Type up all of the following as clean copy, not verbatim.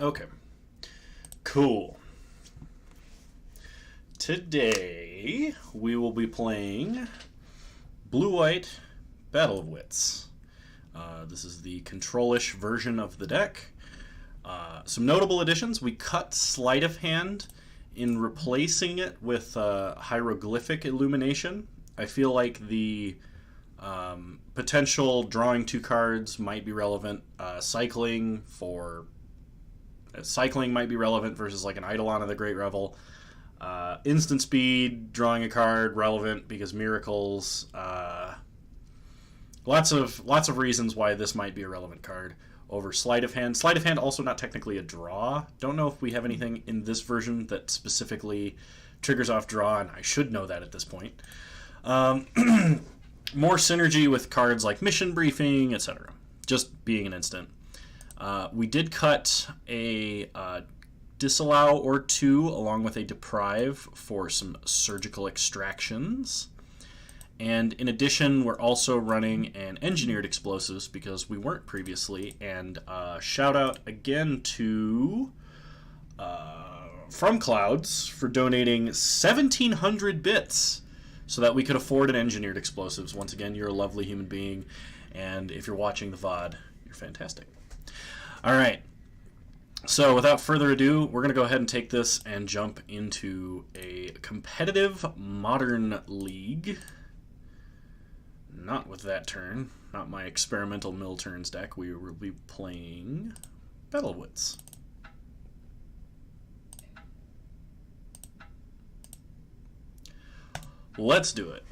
Okay. Cool. Today we will be playing Blue-White Battle of Wits. This is the control-ish version of the deck. Some notable additions. We cut Sleight of Hand in replacing it with hieroglyphic illumination. I feel like the potential drawing two cards might be relevant. Cycling might be relevant versus like an Eidolon of the Great Revel. Instant speed, drawing a card, relevant because miracles. Lots of reasons why this might be a relevant card over Sleight of Hand. Sleight of Hand also not technically a draw. Don't know if we have anything in this version that specifically triggers off draw, and I should know that at this point. More synergy with cards like Mission Briefing, etc. Just being an instant. We did cut a Disallow or two along with a Deprive for some surgical extractions. And in addition, we're also running an Engineered Explosives because we weren't previously. And shout out again to From Clouds for donating 1,700 bits so that we could afford an Engineered Explosives. Once again, you're a lovely human being, and if you're watching the VOD, you're fantastic. All right. So without further ado, we're going to go ahead and take this and jump into a competitive Modern League. Not with that turn, not my experimental mill turns deck. We will be playing Battle of Wits. Let's do it.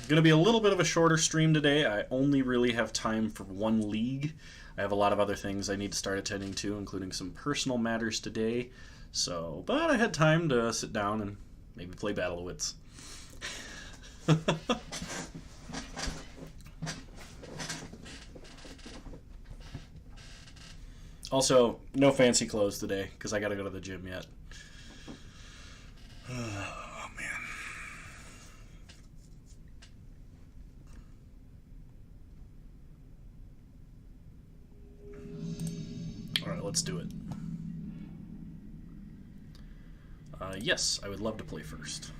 Going to be a little bit of a shorter stream today. I only really have time for one league. I have a lot of other things I need to start attending to, including some personal matters today. But I had time to sit down and maybe play Battle of Wits. Also, no fancy clothes today, because I gotta go to the gym yet. Oh, man. Alright, let's do it. Yes, I would love to play first.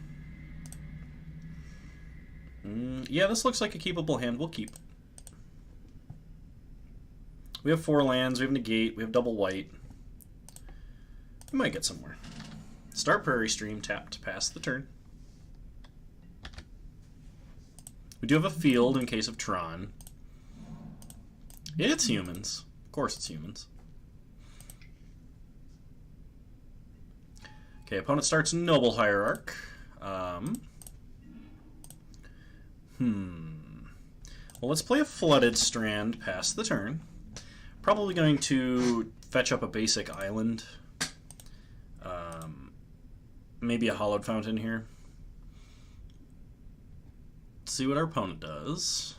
Yeah, this looks like a keepable hand. We'll keep. We have 4 lands, we have Negate, we have double white. We might get somewhere. Start Prairie Stream, tap to pass the turn. We do have a field in case of Tron. It's humans. Of course it's humans. Okay, opponent starts Noble Hierarch. Well, let's play a Flooded Strand past the turn. Probably going to fetch up a basic island. Maybe a Hollowed Fountain here. Let's see what our opponent does.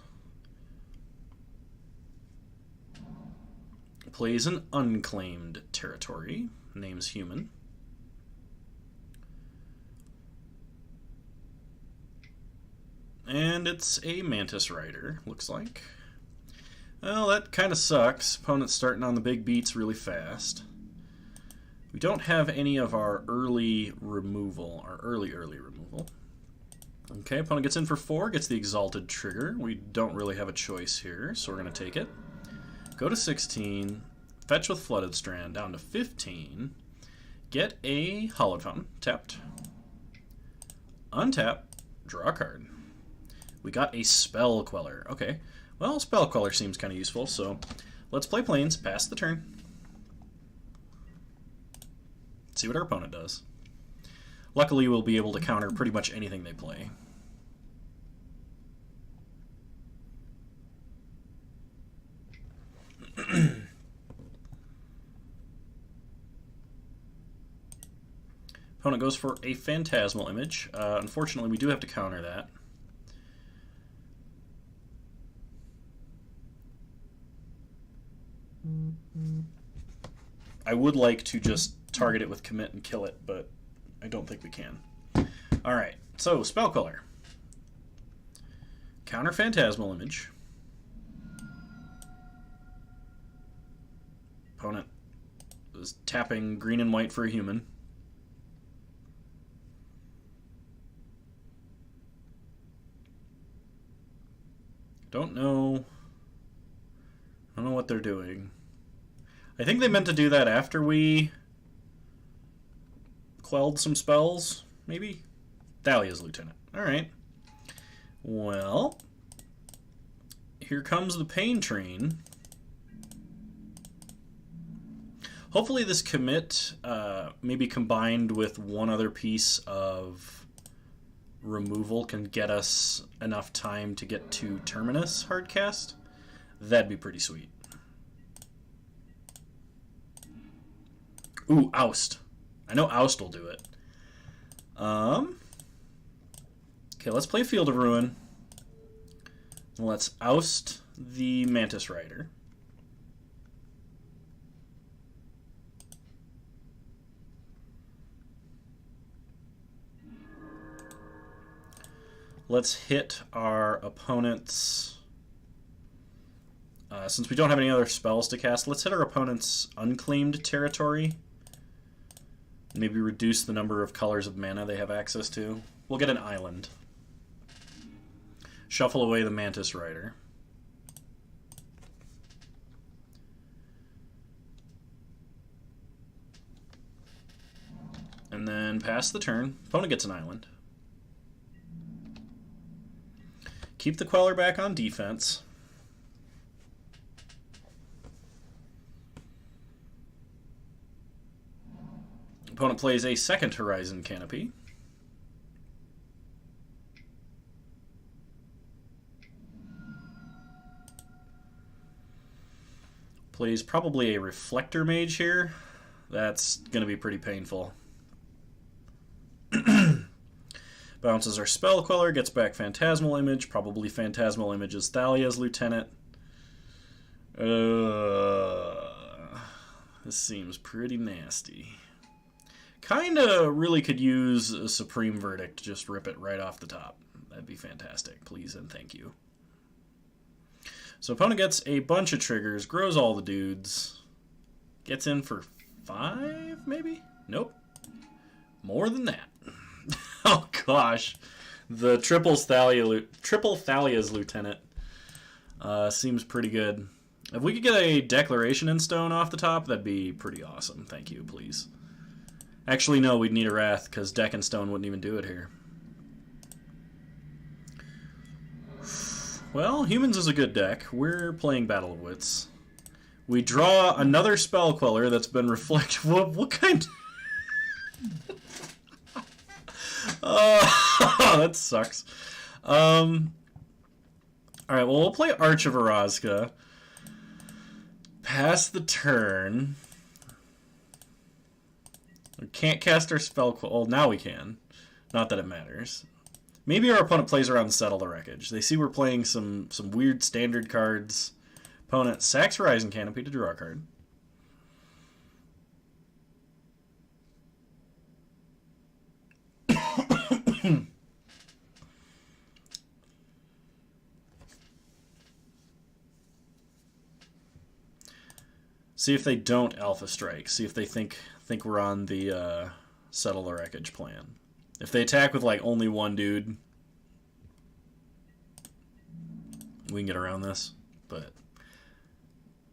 Plays an unclaimed territory. Name's human. And it's a Mantis Rider, looks like. Well, that kind of sucks. Opponent's starting on the big beats really fast. We don't have any of our early removal, our early removal. Okay, opponent gets in for 4, gets the Exalted Trigger. We don't really have a choice here, so we're going to take it. Go to 16, fetch with Flooded Strand, down to 15. Get a Hollowed Fountain, tapped. Untap, draw a card. We got a Spell Queller. Okay. Well, Spell Queller seems kind of useful, so let's play Plains, pass the turn. See what our opponent does. Luckily, we'll be able to counter pretty much anything they play. Opponent goes for a Phantasmal Image. Unfortunately, we do have to counter that. I would like to just target it with Commit and kill it, but I don't think we can. Alright, so Spell Queller. Counter Phantasmal Image. Opponent is tapping green and white for a human. Don't know what they're doing. I think they meant to do that after we quelled some spells, maybe? Thalia's lieutenant. Alright. Well, here comes the pain train. Hopefully this commit, maybe combined with one other piece of removal, can get us enough time to get to Terminus hardcast. That'd be pretty sweet. Ooh, Oust. I know Oust will do it. Okay, let's play Field of Ruin. Let's oust the Mantis Rider. Let's hit our opponent's... since we don't have any other spells to cast, let's hit our opponent's unclaimed territory. Maybe reduce the number of colors of mana they have access to. We'll get an island. Shuffle away the Mantis Rider. And then pass the turn. Opponent gets an island. Keep the Queller back on defense. Opponent plays a second Horizon Canopy. Plays probably a Reflector Mage here. That's going to be pretty painful. Bounces our Spell Queller, gets back Phantasmal Image. Probably Phantasmal Image is Thalia's lieutenant. This seems pretty nasty. Kinda really could use a Supreme Verdict. Just rip it right off the top. That'd be fantastic. Please and thank you. So opponent gets a bunch of triggers, grows all the dudes, gets in for 5, maybe? Nope. More than that. Oh gosh. The triple Thalia's lieutenant seems pretty good. If we could get a Declaration in Stone off the top, that'd be pretty awesome. Thank you, please. Actually, no, we'd need a Wrath, because Deck and Stone wouldn't even do it here. Well, Humans is a good deck. We're playing Battle of Wits. We draw another Spell Queller that's been reflected. What kind? That sucks. Alright, well, we'll play Arch of Orazca. Pass the turn. We can't cast our Spell Queller. Well, now we can. Not that it matters. Maybe our opponent plays around Settle the Wreckage. They see we're playing some weird standard cards. Opponent sacks Horizon Canopy to draw a card. See if they don't Alpha Strike. See if they think we're on the Settle the Wreckage plan. If they attack with, like, only one dude, we can get around this. But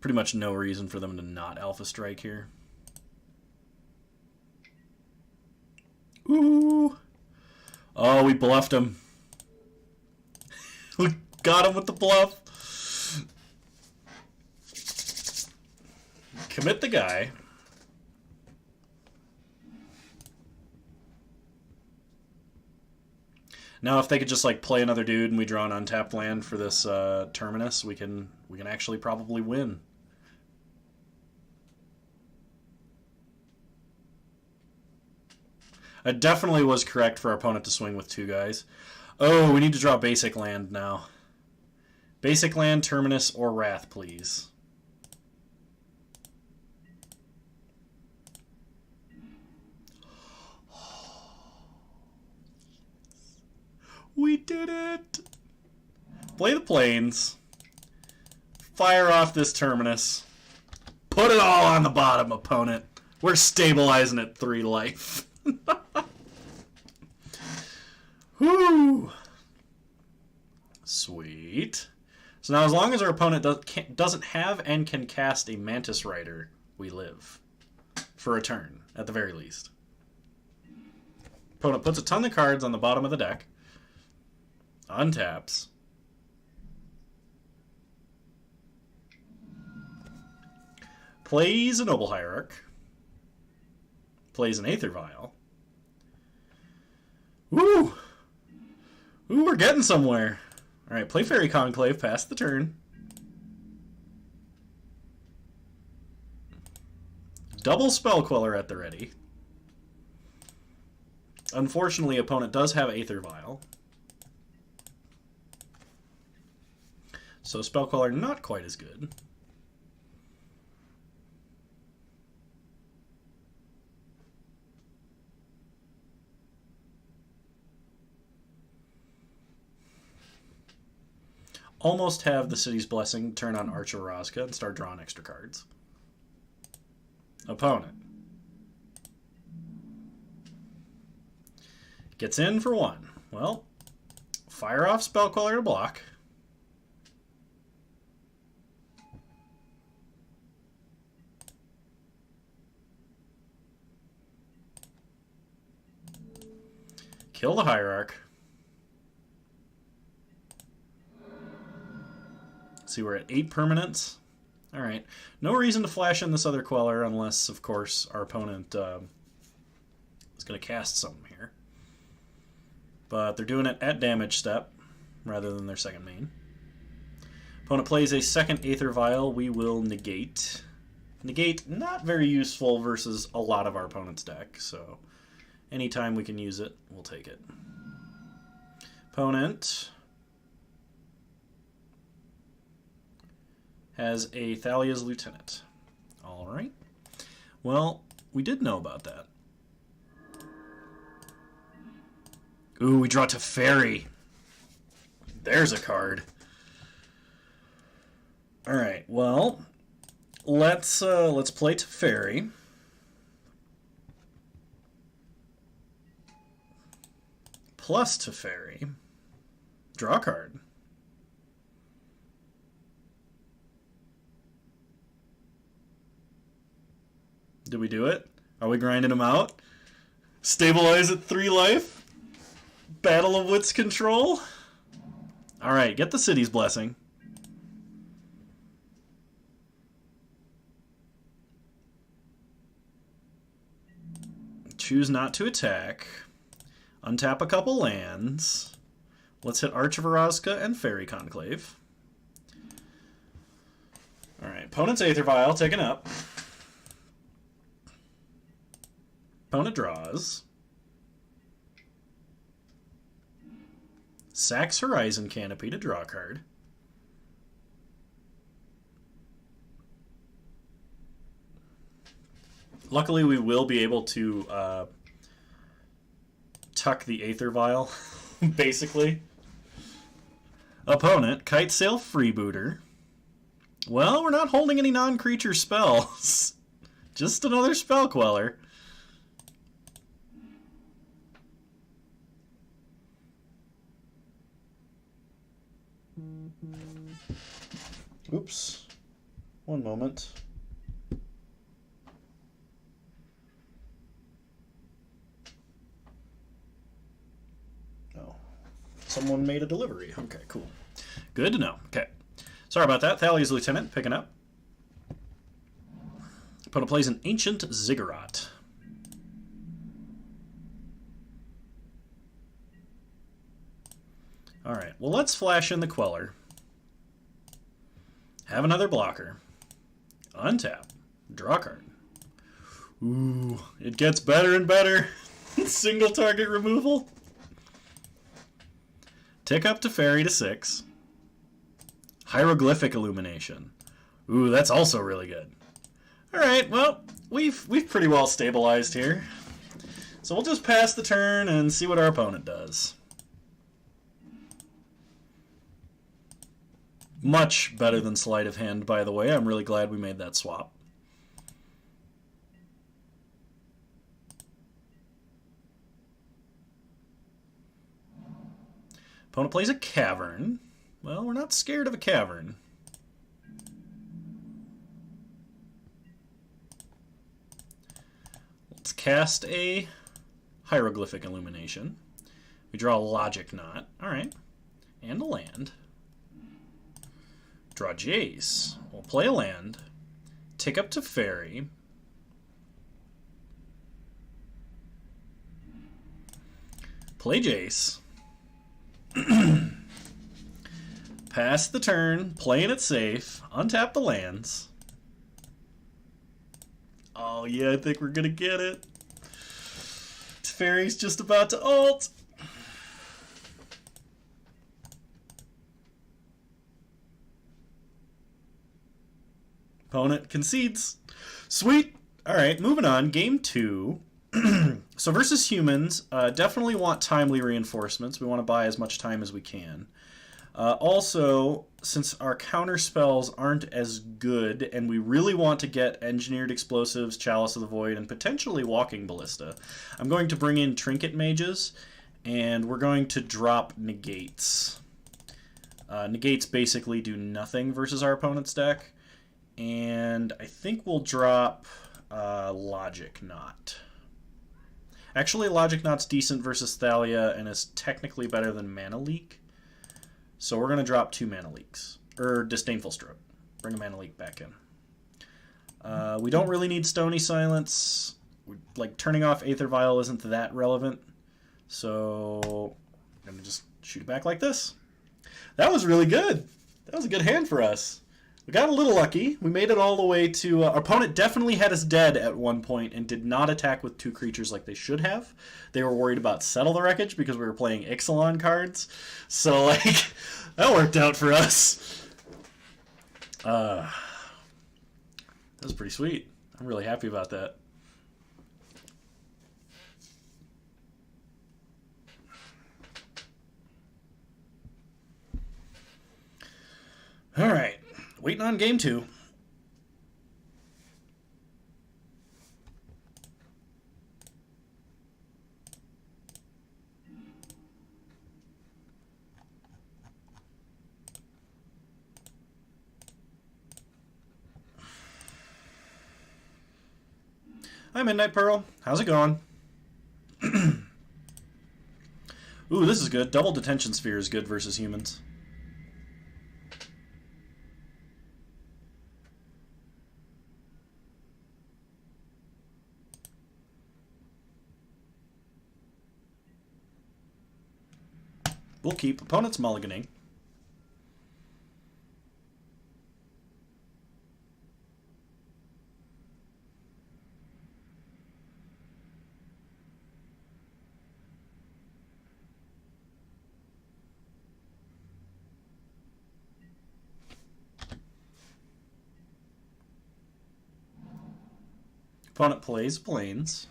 pretty much no reason for them to not Alpha Strike here. Ooh! Oh, we bluffed him. We got him with the bluff. Commit the guy. Now, if they could just like play another dude and we draw an untapped land for this Terminus, we can actually probably win. I definitely was correct for our opponent to swing with 2 guys. Oh, we need to draw basic land now. Basic land, Terminus, or Wrath, please. We did it! Play the plains. Fire off this Terminus. Put it all on the bottom, opponent. We're stabilizing at 3 life. Whoo! Sweet. So now as long as our opponent doesn't have and can cast a Mantis Rider, we live. For a turn, at the very least. Opponent puts a ton of cards on the bottom of the deck. Untaps. Plays a Noble Hierarch. Plays an Aether Vial. Woo! Ooh, we're getting somewhere. Alright, play Fairy Conclave, pass the turn. Double Spell Queller at the ready. Unfortunately, opponent does have Aether Vial. So Spell Queller not quite as good. Almost have the City's Blessing turn on Arch of Orazca and start drawing extra cards. Opponent gets in for 1. Well, fire off Spell Queller to block. Kill the Hierarch. See, we're at 8 permanents. Alright. No reason to flash in this other Queller unless, of course, our opponent is going to cast something here. But they're doing it at damage step rather than their second main. Opponent plays a second Aether Vial. We will negate. Negate, not very useful versus a lot of our opponent's deck, so anytime we can use it, we'll take it. Opponent has a Thalia's Lieutenant. Alright. Well, we did know about that. Ooh, we draw Teferi. There's a card. Alright, well, let's play Teferi. Plus Teferi. Draw a card. Did we do it? Are we grinding them out? Stabilize at 3 life? Battle of Wits control? Alright, get the City's Blessing. Choose not to attack. Untap a couple lands. Let's hit Arch of Orazca and Fairy Conclave. Alright, opponent's Aether Vial taken up. Opponent draws. Sacks Horizon Canopy to draw a card. Luckily, we will be able to tuck the Aether Vial, basically. Opponent, Kite Sail Freebooter. Well, we're not holding any non-creature spells. Just another Spell Queller. Oops. One moment. Oh. Someone made a delivery. Okay, cool. Good to know. Okay. Sorry about that. Thalia's Lieutenant picking up. Opponent plays an Ancient Ziggurat. Alright, well, let's flash in the Queller. Have another blocker. Untap. Draw a card. Ooh, it gets better and better. Single target removal. Tick up Teferi to 6. Hieroglyphic Illumination. Ooh, that's also really good. Alright, well, we've pretty well stabilized here. So we'll just pass the turn and see what our opponent does. Much better than Sleight of Hand, by the way. I'm really glad we made that swap. Opponent plays a cavern. Well, we're not scared of a cavern. Let's cast a hieroglyphic illumination. We draw a logic knot. Alright. And a land. Draw Jace. We'll play a land. Tick up to fairy. Play Jace. Pass the turn, playing it safe, untap the lands. Oh yeah, I think we're gonna get it. Fairy's just about to ult. Opponent concedes. Sweet. Alright, moving on. Game 2. So versus humans, definitely want timely reinforcements. We want to buy as much time as we can. Also, since our counter spells aren't as good, and we really want to get Engineered Explosives, Chalice of the Void, and potentially Walking Ballista, I'm going to bring in Trinket Mages, and we're going to drop Negates. Negates basically do nothing versus our opponent's deck, and I think we'll drop Logic Knot. Actually, Logic Knot's decent versus Thalia and is technically better than Mana Leak. So we're going to drop 2 Mana Leaks. Or Disdainful Stroke. Bring a Mana Leak back in. We don't really need Stony Silence. Like, turning off Aether Vial isn't that relevant. So I'm going to just shoot it back like this. That was really good. That was a good hand for us. We got a little lucky. We made it all the way to... our opponent definitely had us dead at one point and did not attack with 2 creatures like they should have. They were worried about Settle the Wreckage because we were playing Ixalan cards. So, like, that worked out for us. That was pretty sweet. I'm really happy about that. All right. Waiting on game 2. Hi, Midnight Pearl. How's it going? Ooh, this is good. Double Detention Sphere is good versus humans. We'll keep. Opponent's mulliganing. Opponent plays Plains.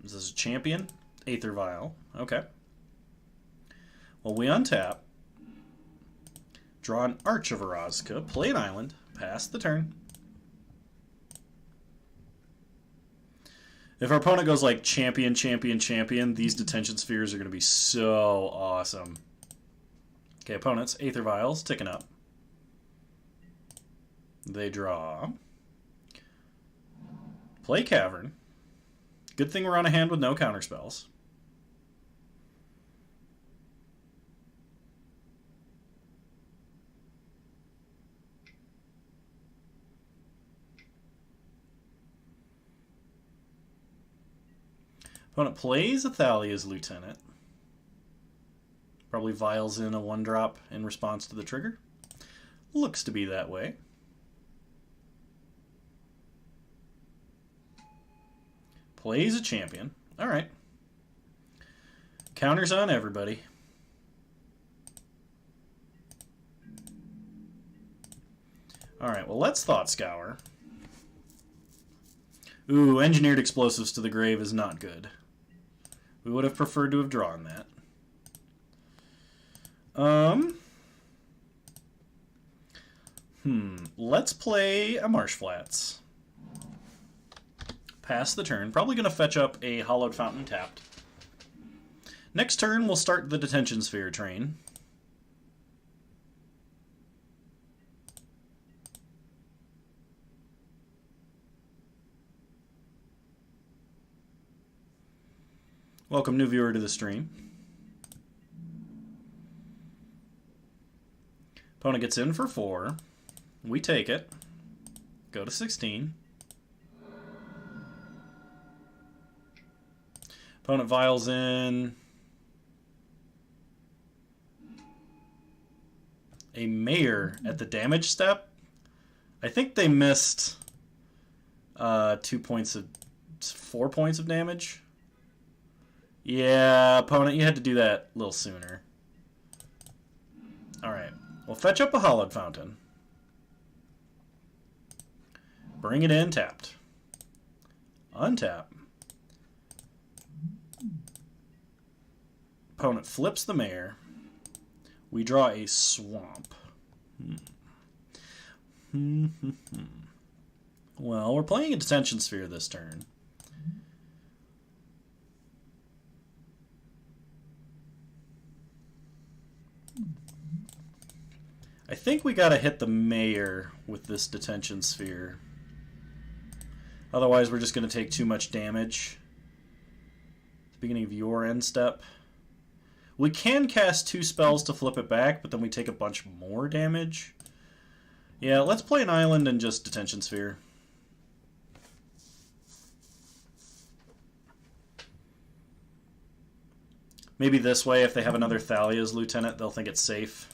Is this a champion? Aether Vial. Okay. Well, we untap. Draw an Arch of Orazca. Play an island. Pass the turn. If our opponent goes like champion, champion, champion, these detention spheres are going to be so awesome. Okay, opponents. Aether Vials. Ticking up. They draw. Play Cavern. Good thing we're on a hand with no counterspells. Opponent plays Athalia's Lieutenant. Probably vials in a 1-drop in response to the trigger. Looks to be that way. Plays a champion. Alright. Counters on everybody. Alright, well, let's Thought Scour. Ooh, Engineered Explosives to the Grave is not good. We would have preferred to have drawn that. Let's play a Marsh Flats. Pass the turn. Probably going to fetch up a Hollowed Fountain tapped. Next turn, we'll start the detention sphere train. Welcome, new viewer, to the stream. Opponent gets in for 4. We take it. Go to 16. Opponent vials in a mayor at the damage step. I think they missed 4 points of damage. Yeah, opponent, you had to do that a little sooner. Alright, we'll fetch up a Hollowed Fountain. Bring it in tapped. Untap. Opponent flips the mayor. We draw a swamp. Well, we're playing a detention sphere this turn. I think we gotta hit the mayor with this detention sphere. Otherwise, we're just gonna take too much damage. Beginning of your end step. We can cast 2 spells to flip it back, but then we take a bunch more damage. Yeah, let's play an island and just detention sphere. Maybe this way, if they have another Thalia's Lieutenant, they'll think it's safe.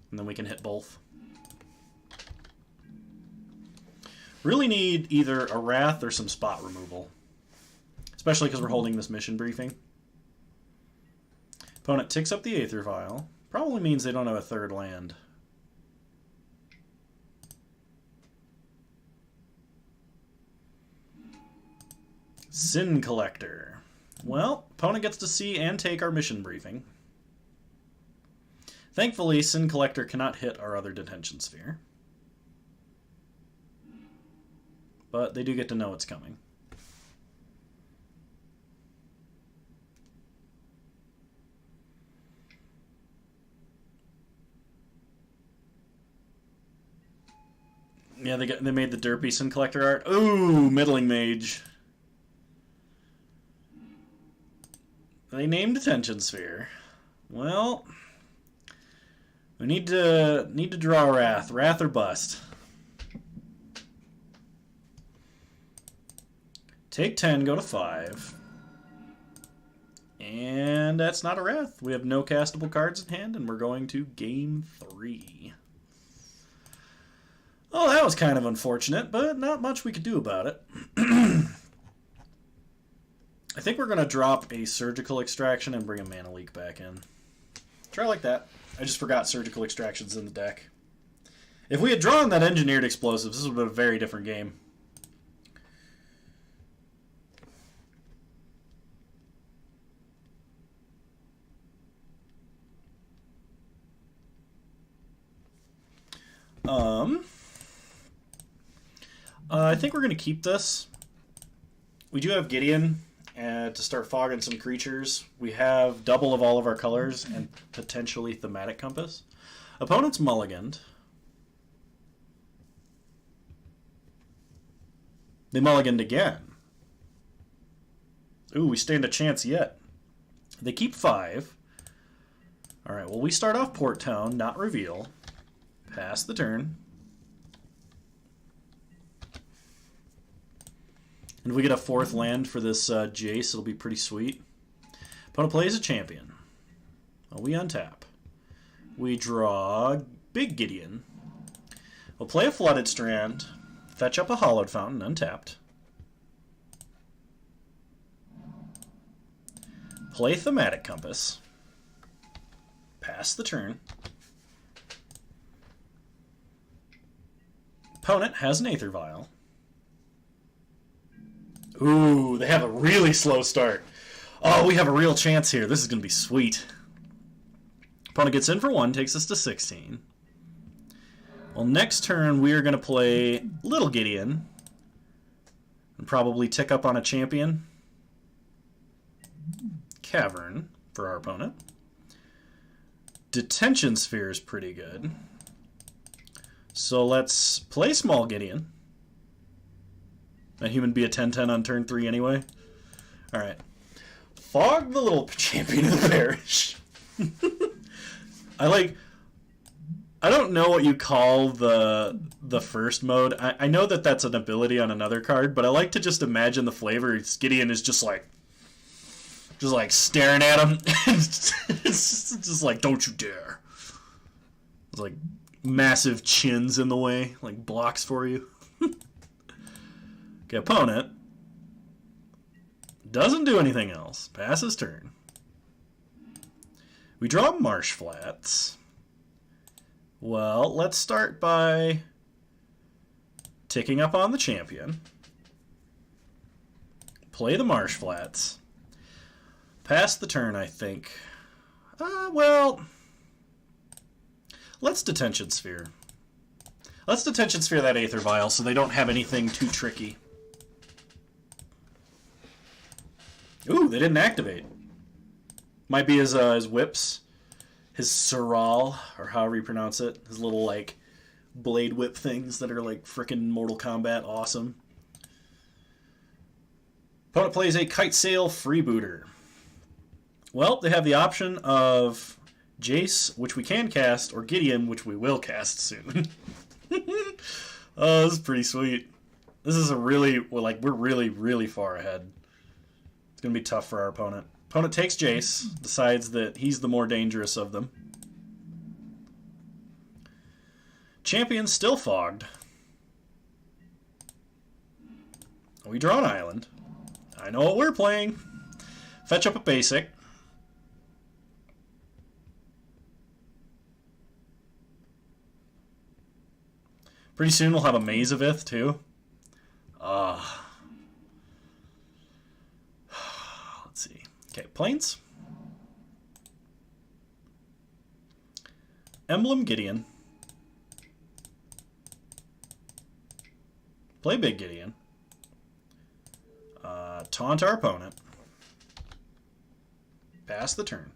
And then we can hit both. Really need either a Wrath or some spot removal. Especially because we're holding this mission briefing. Opponent ticks up the Aether Vial. Probably means they don't have a 3rd land. Sin Collector. Well, opponent gets to see and take our mission briefing. Thankfully, Sin Collector cannot hit our other detention sphere. But they do get to know it's coming. Yeah, they made the derpy Sin Collector art. Ooh, Middling Mage. They named Detention Sphere. Well, we need to draw a Wrath. Wrath or bust. Take 10, go to 5. And that's not a Wrath. We have no castable cards in hand, and we're going to game 3. Oh, that was kind of unfortunate, but not much we could do about it. I think we're going to drop a Surgical Extraction and bring a Mana Leak back in. Try like that. I just forgot Surgical Extraction's in the deck. If we had drawn that Engineered Explosives, this would have been a very different game. I think we're going to keep this. We do have Gideon to start fogging some creatures. We have double of all of our colors and potentially Thematic Compass. Opponent's mulliganed. They mulliganed again. Ooh, we stand a chance yet. They keep 5. Alright, well, we start off Port Town, not reveal. Pass the turn. And if we get a 4th land for this Jace, it'll be pretty sweet. Opponent plays a champion. Well, we untap. We draw Big Gideon. We'll play a Flooded Strand. Fetch up a Hollowed Fountain, untapped. Play Thematic Compass. Pass the turn. Opponent has an Aether Vial. Ooh, they have a really slow start. Oh, we have a real chance here. This is going to be sweet. Opponent gets in for 1, takes us to 16. Well, next turn we are going to play Little Gideon. And probably tick up on a champion. Cavern for our opponent. Detention Sphere is pretty good. So let's play Small Gideon. That human be a 10-10 on turn 3 anyway. Alright. Fog the little champion of the parish. I don't know what you call the first mode. I know that that's an ability on another card, but I like to just imagine the flavor. Gideon is just like staring at him. It's just like, don't you dare. It's like massive chins in the way, like blocks for you. Okay, opponent doesn't do anything else. Passes turn. We draw Marsh Flats. Well, let's start by ticking up on the champion. Play the Marsh Flats. Pass the turn, I think. Well, let's Detention Sphere. Let's Detention Sphere that Aether Vial so they don't have anything too tricky. Ooh, they didn't activate. Might be his whips. His Sural, or however you pronounce it. His little, like, blade whip things that are, like, frickin' Mortal Kombat awesome. Opponent plays a Kite Sail Freebooter. Well, they have the option of Jace, which we can cast, or Gideon, which we will cast soon. Oh, this is pretty sweet. This is a really, well, like, we're really, really far ahead. It's going to be tough for our opponent. Opponent takes Jace, decides that he's the more dangerous of them. Champion still fogged. We draw an island. I know what we're playing. Fetch up a basic. Pretty soon we'll have a Maze of Ith too. Let's see. Okay, Plains. Emblem Gideon. Play Big Gideon. Taunt our opponent. Pass the turn.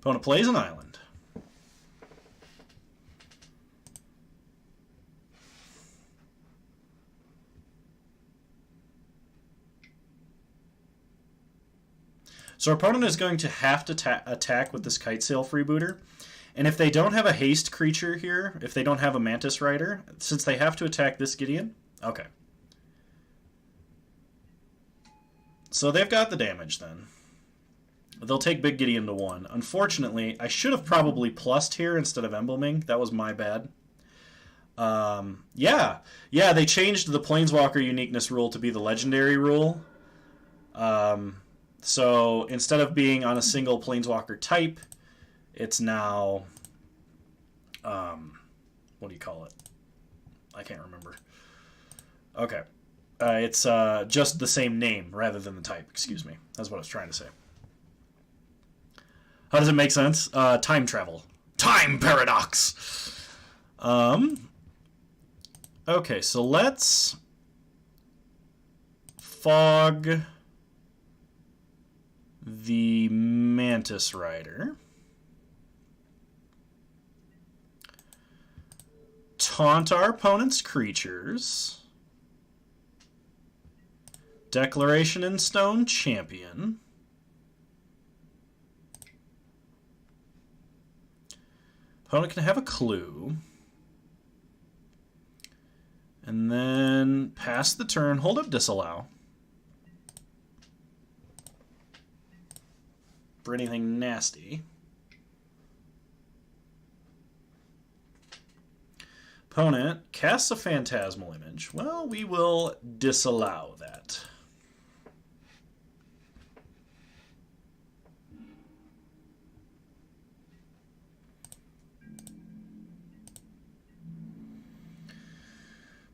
Opponent plays an island. So our opponent is going to have to attack with this Kite Sail Freebooter. And if they don't have a haste creature here, if they don't have a Mantis Rider, since they have to attack this Gideon, okay. So they've got the damage then. They'll take Big Gideon to 1. Unfortunately, I should have probably plussed here instead of embleming. That was my bad. Yeah, they changed the Planeswalker uniqueness rule to be the legendary rule. So instead of being on a single Planeswalker type, it's now, what do you call it? I can't remember. Okay. It's just the same name rather than the type. Excuse me. That's what I was trying to say. How does it make sense? Time travel. Time paradox! Okay, so let's fog the Mantis Rider. Taunt our opponent's creatures. Declaration in Stone Champion. Opponent can have a clue. And then pass the turn, hold up Disallow. For anything nasty. Opponent casts a Phantasmal Image. Well, we will disallow that.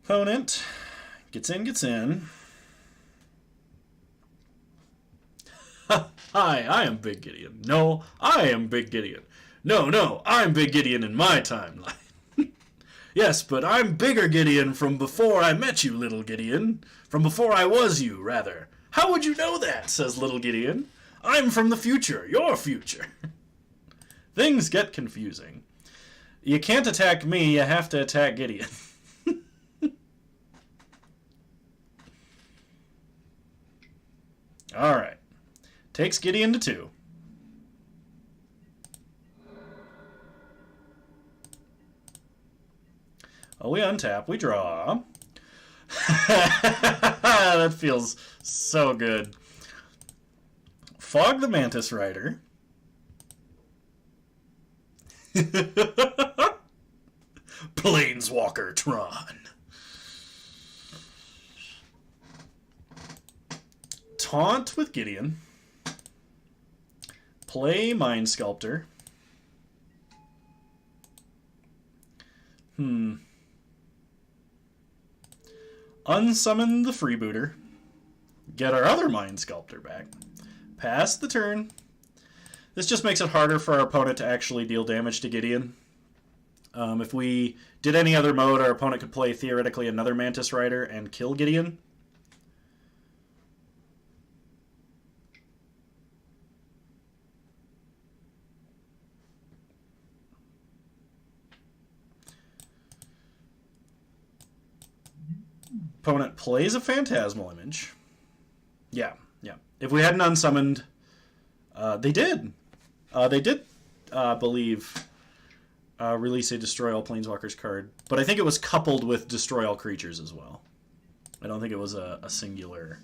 Opponent gets in. Hi, I am Big Gideon. No, I am Big Gideon. No, I'm Big Gideon in my timeline. Yes, but I'm bigger Gideon from before I met you, little Gideon. From before I was you, rather. How would you know that, says little Gideon. I'm from the future, your future. Things get confusing. You can't attack me, you have to attack Gideon. Alright. Takes Gideon to 2. Oh, we untap, we draw. That feels so good. Fog the Mantis Rider. Planeswalker Tron. Taunt with Gideon. Play Mind Sculptor. Unsummon the Freebooter. Get our other Mind Sculptor back. Pass the turn. This just makes it harder for our opponent to actually deal damage to Gideon. If we did any other mode, our opponent could play, theoretically, another Mantis Rider and kill Gideon. Opponent plays a Phantasmal Image. Yeah. If we hadn't unsummoned... they did. Believe... release a Destroy All Planeswalkers card. But I think it was coupled with Destroy All Creatures as well. I don't think it was a singular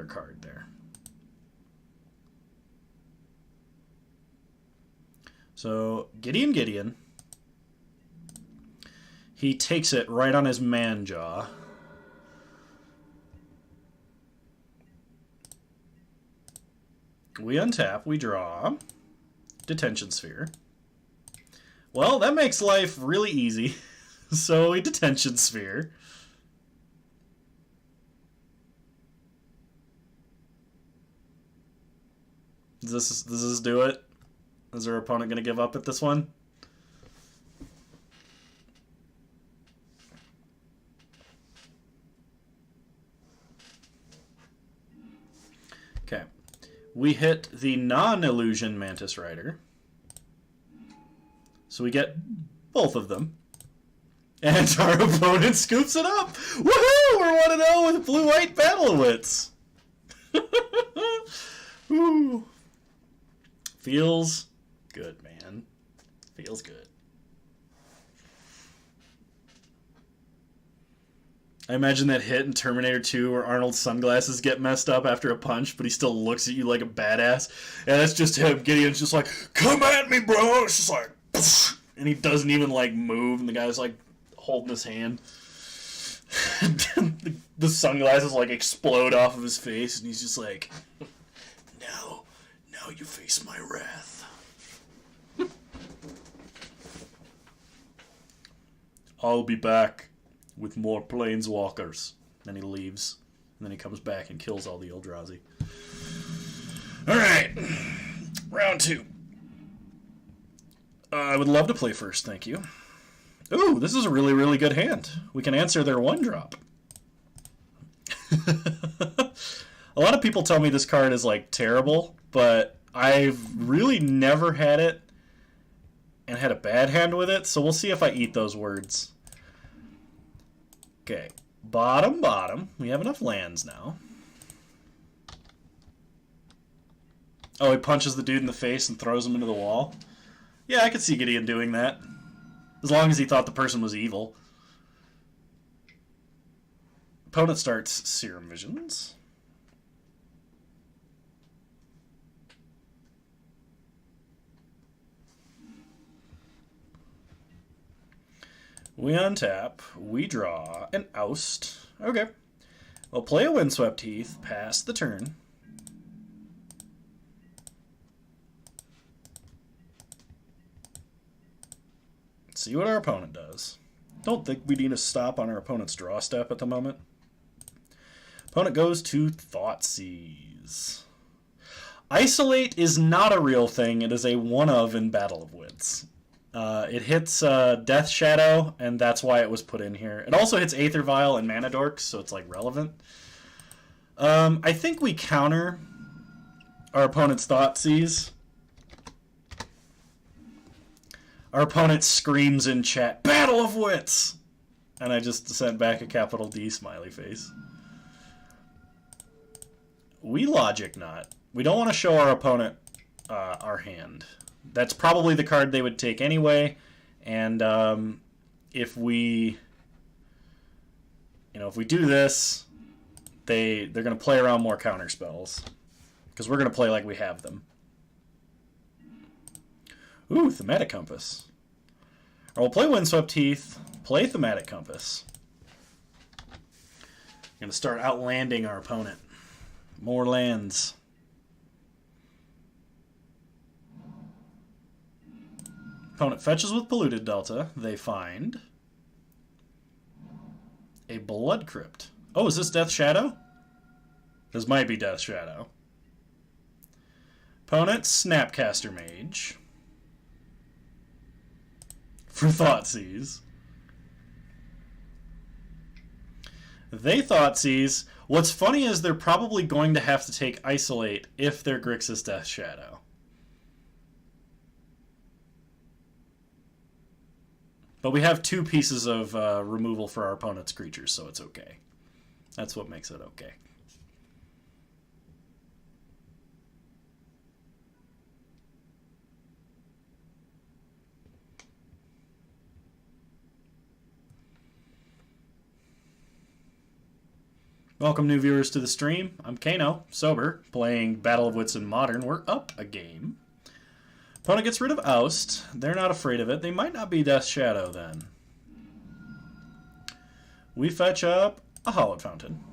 card there. So, Gideon. He takes it right on his man jaw. We untap, we draw. Detention Sphere. Well, that makes life really easy. So, a Detention Sphere. Does this do it? Is our opponent going to give up at this one? Okay. We hit the non-illusion Mantis Rider. So we get both of them. And our opponent scoops it up! Woohoo! We're 1-0 with Blue-White Battle of Wits! Woo. Feels good, man. Feels good. I imagine that hit in Terminator 2 where Arnold's sunglasses get messed up after a punch, but he still looks at you like a badass. And that's just him. Gideon's just like, come at me, bro! It's just like, poof, and he doesn't even, like, move, and the guy's, like, holding his hand. The sunglasses, like, explode off of his face, and he's just like, now you face my wrath. I'll be back with more planeswalkers. Then he leaves. And then he comes back and kills all the Eldrazi. Alright. Round 2. I would love to play first, thank you. Ooh, this is a really, really good hand. We can answer their 1-drop. A lot of people tell me this card is, like, terrible, but I've really never had it and had a bad hand with it, so we'll see if I eat those words. Okay, bottom. We have enough lands now. Oh, he punches the dude in the face and throws him into the wall? Yeah, I could see Gideon doing that. As long as he thought the person was evil. Opponent starts Serum Visions. We untap, we draw, and oust. Okay. We'll play a Windswept Heath, pass the turn. See what our opponent does. Don't think we need to stop on our opponent's draw step at the moment. Opponent goes to Thoughtseize. Isolate is not a real thing. It is a one-of in Battle of Wits. It hits Death Shadow, and that's why it was put in here. It also hits Aether Vial and Mana Dorks, so it's like relevant. I think we counter our opponent's Thoughtseize. Our opponent screams in chat, "Battle of Wits!" And I just sent back a capital D smiley face. We Logic Knot. We don't want to show our opponent our hand. That's probably the card they would take anyway. And if we do this, they're going to play around more counter spells. Because we're going to play like we have them. Ooh, Thematic Compass. Or we'll play Windswept Heath, play Thematic Compass. Going to start outlanding our opponent. More lands. Opponent fetches with Polluted Delta. They find a Blood Crypt. Oh, is this Death Shadow? This might be Death Shadow. Opponent Snapcaster Mage. For Thoughtseize. They Thoughtseize. What's funny is they're probably going to have to take Isolate if they're Grixis Death Shadow. But we have 2 pieces of removal for our opponent's creatures, so it's okay. That's what makes it okay. Welcome, new viewers, to the stream. I'm Kano, sober, playing Battle of Wits in Modern. We're up a game. Opponent gets rid of Oust. They're not afraid of it. They might not be Death Shadow, then. We fetch up a Hallowed Fountain.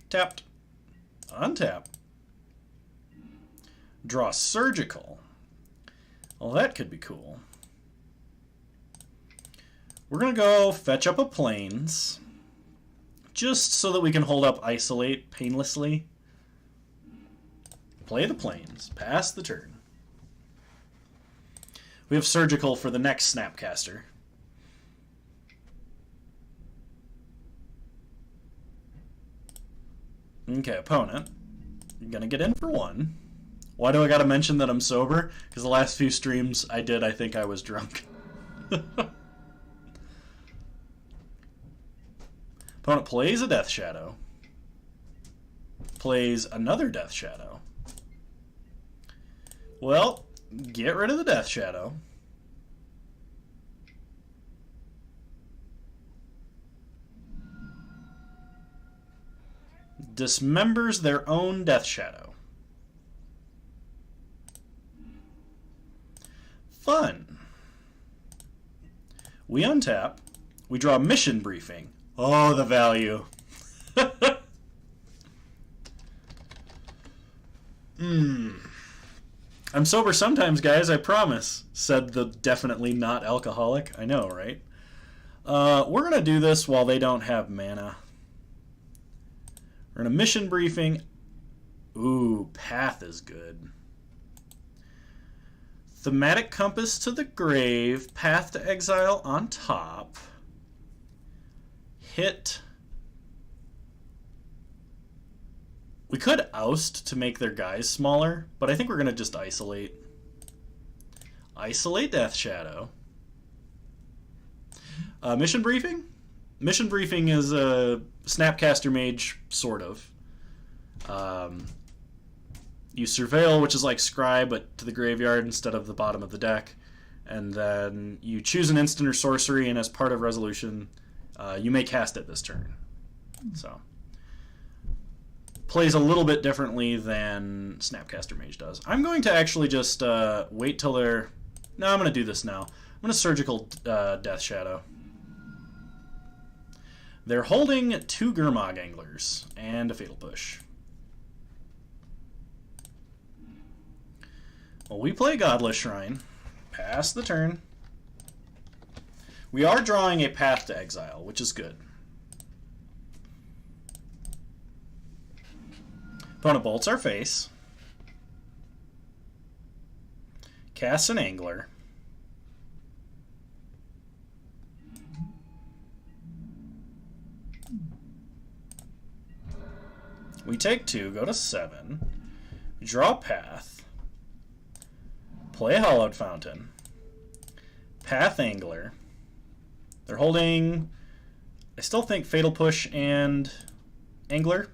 Tapped. Untap. Draw Surgical. Well, that could be cool. We're going to go fetch up a Plains. Just so that we can hold up Isolate painlessly. Play the Plains. Pass the turn. We have Surgical for the next Snapcaster. Okay, opponent. You're gonna get in for 1. Why do I gotta mention that I'm sober? Because the last few streams I think I was drunk. Opponent plays a Death Shadow. Plays another Death Shadow. Well, get rid of the Death Shadow. Dismembers their own Death Shadow. Fun. We untap. We draw Mission Briefing. Oh, the value. I'm sober sometimes, guys, I promise, said the definitely not alcoholic. I know, right? We're going to do this while they don't have mana. We're going to Mission Briefing. Ooh, Path is good. Thematic Compass to the grave. Path to Exile on top. Hit. We could Oust to make their guys smaller, but I think we're going to just Isolate. Isolate Death Shadow. Mission Briefing? Mission Briefing is a Snapcaster Mage, sort of. You Surveil, which is like Scry, but to the graveyard instead of the bottom of the deck. And then you choose an instant or sorcery, and as part of Resolution, you may cast it this turn. So, plays a little bit differently than Snapcaster Mage does. I'm going to actually just wait till they're... No, I'm going to do this now. I'm going to Surgical Death Shadow. They're holding 2 Gurmag Anglers and a Fatal Push. Well, we play Godless Shrine. Pass the turn. We are drawing a Path to Exile, which is good. Opponent bolts our face. Casts an Angler. take 2, go to 7. We draw a path. Play Hollowed Fountain. Path Angler. They're holding, I still think, Fatal Push and Angler.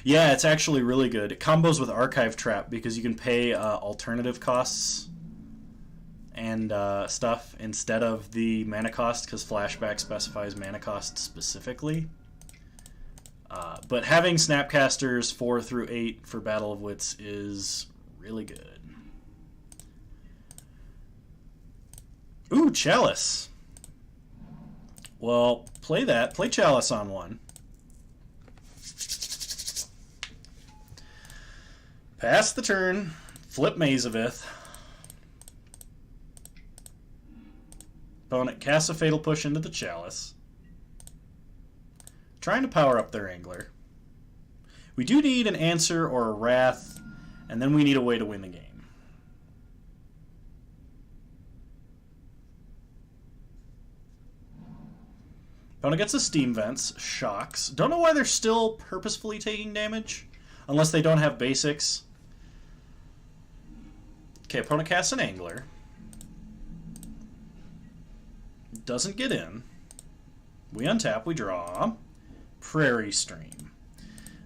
Yeah, it's actually really good. It combos with Archive Trap because you can pay alternative costs and stuff instead of the mana cost, because Flashback specifies mana cost specifically. But having Snapcasters 4 through 8 for Battle of Wits is really good. Ooh, Chalice. Well, play that. Play Chalice on 1. Pass the turn. Flip Maze of Ith. Opponent casts a Fatal Push into the Chalice. Trying to power up their Angler. We do need an Answer or a Wrath, and then we need a way to win the game. Opponent gets a Steam Vents, shocks. Don't know why they're still purposefully taking damage, unless they don't have basics. Okay, opponent casts an Angler. Doesn't get in. We untap, we draw. Prairie Stream.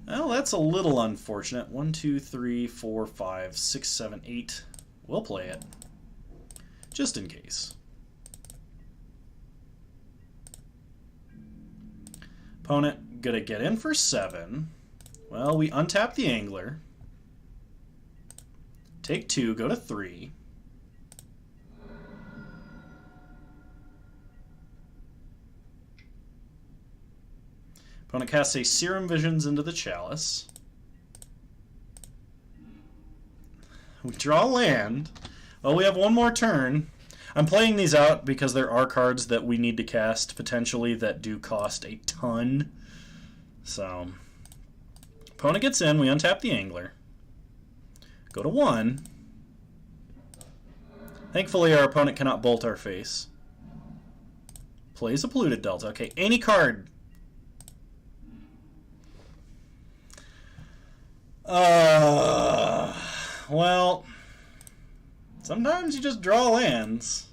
Well, that's a little unfortunate. 1, 2, 3, 4, 5, 6, 7, 8. We'll play it. Just in case. Opponent gonna get in for 7. Well, we untap the Angler. Take 2, go to 3. Opponent casts a Serum Visions into the Chalice. We draw land. Well, we have one more turn. I'm playing these out because there are cards that we need to cast potentially that do cost a ton. So, opponent gets in, we untap the Angler. Go to 1. Thankfully, our opponent cannot bolt our face. Plays a Polluted Delta. Okay, any card. Well, sometimes you just draw lands.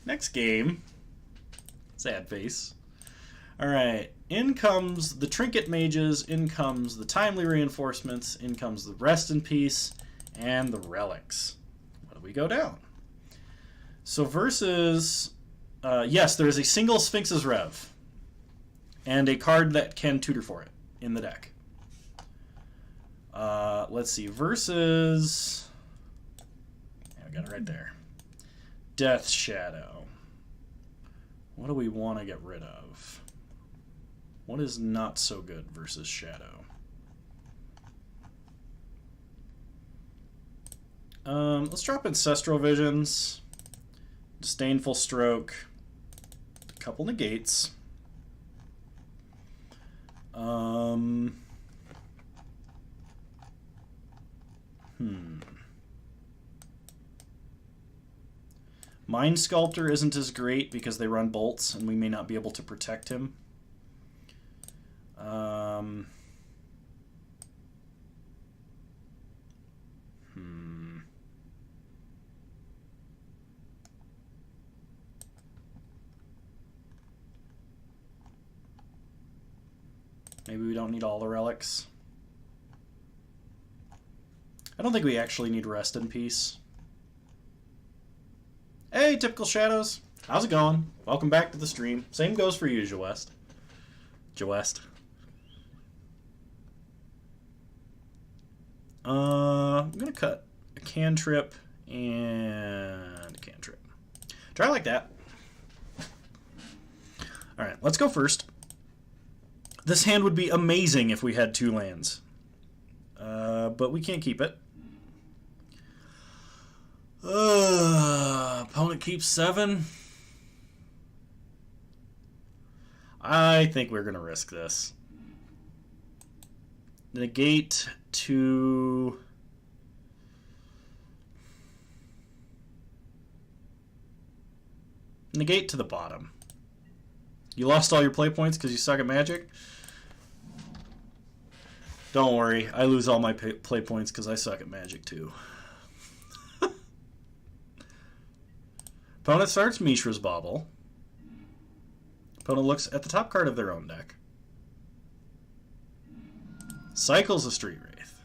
Next game. Sad face. Alright, in comes the Trinket Mages, in comes the Timely Reinforcements, in comes the Rest in Peace, and the Relics. What do we go down? So versus, yes, there is a single Sphinx's Rev, and a card that can tutor for it in the deck. Let's see, versus, yeah, I got it right there. Death Shadow. What do we want to get rid of? What is not so good versus Shadow? Let's drop Ancestral Visions, Disdainful Stroke, a couple negates. Mind Sculptor isn't as great because they run bolts and we may not be able to protect him. Maybe we don't need all the relics. I don't think we actually need Rest in Peace. Hey, Typical Shadows. How's it going? Welcome back to the stream. Same goes for you, Joest. I'm going to cut a cantrip and a cantrip. Try like that. Alright, let's go first. This hand would be amazing if we had 2 lands. But we can't keep it. Opponent keeps 7. I think we're going to risk this. Negate to... Negate to the bottom. You lost all your play points because you suck at Magic? Don't worry, I lose all my play points because I suck at Magic too. Opponent starts Mishra's Bauble. Opponent looks at the top card of their own deck. Cycles a Street Wraith.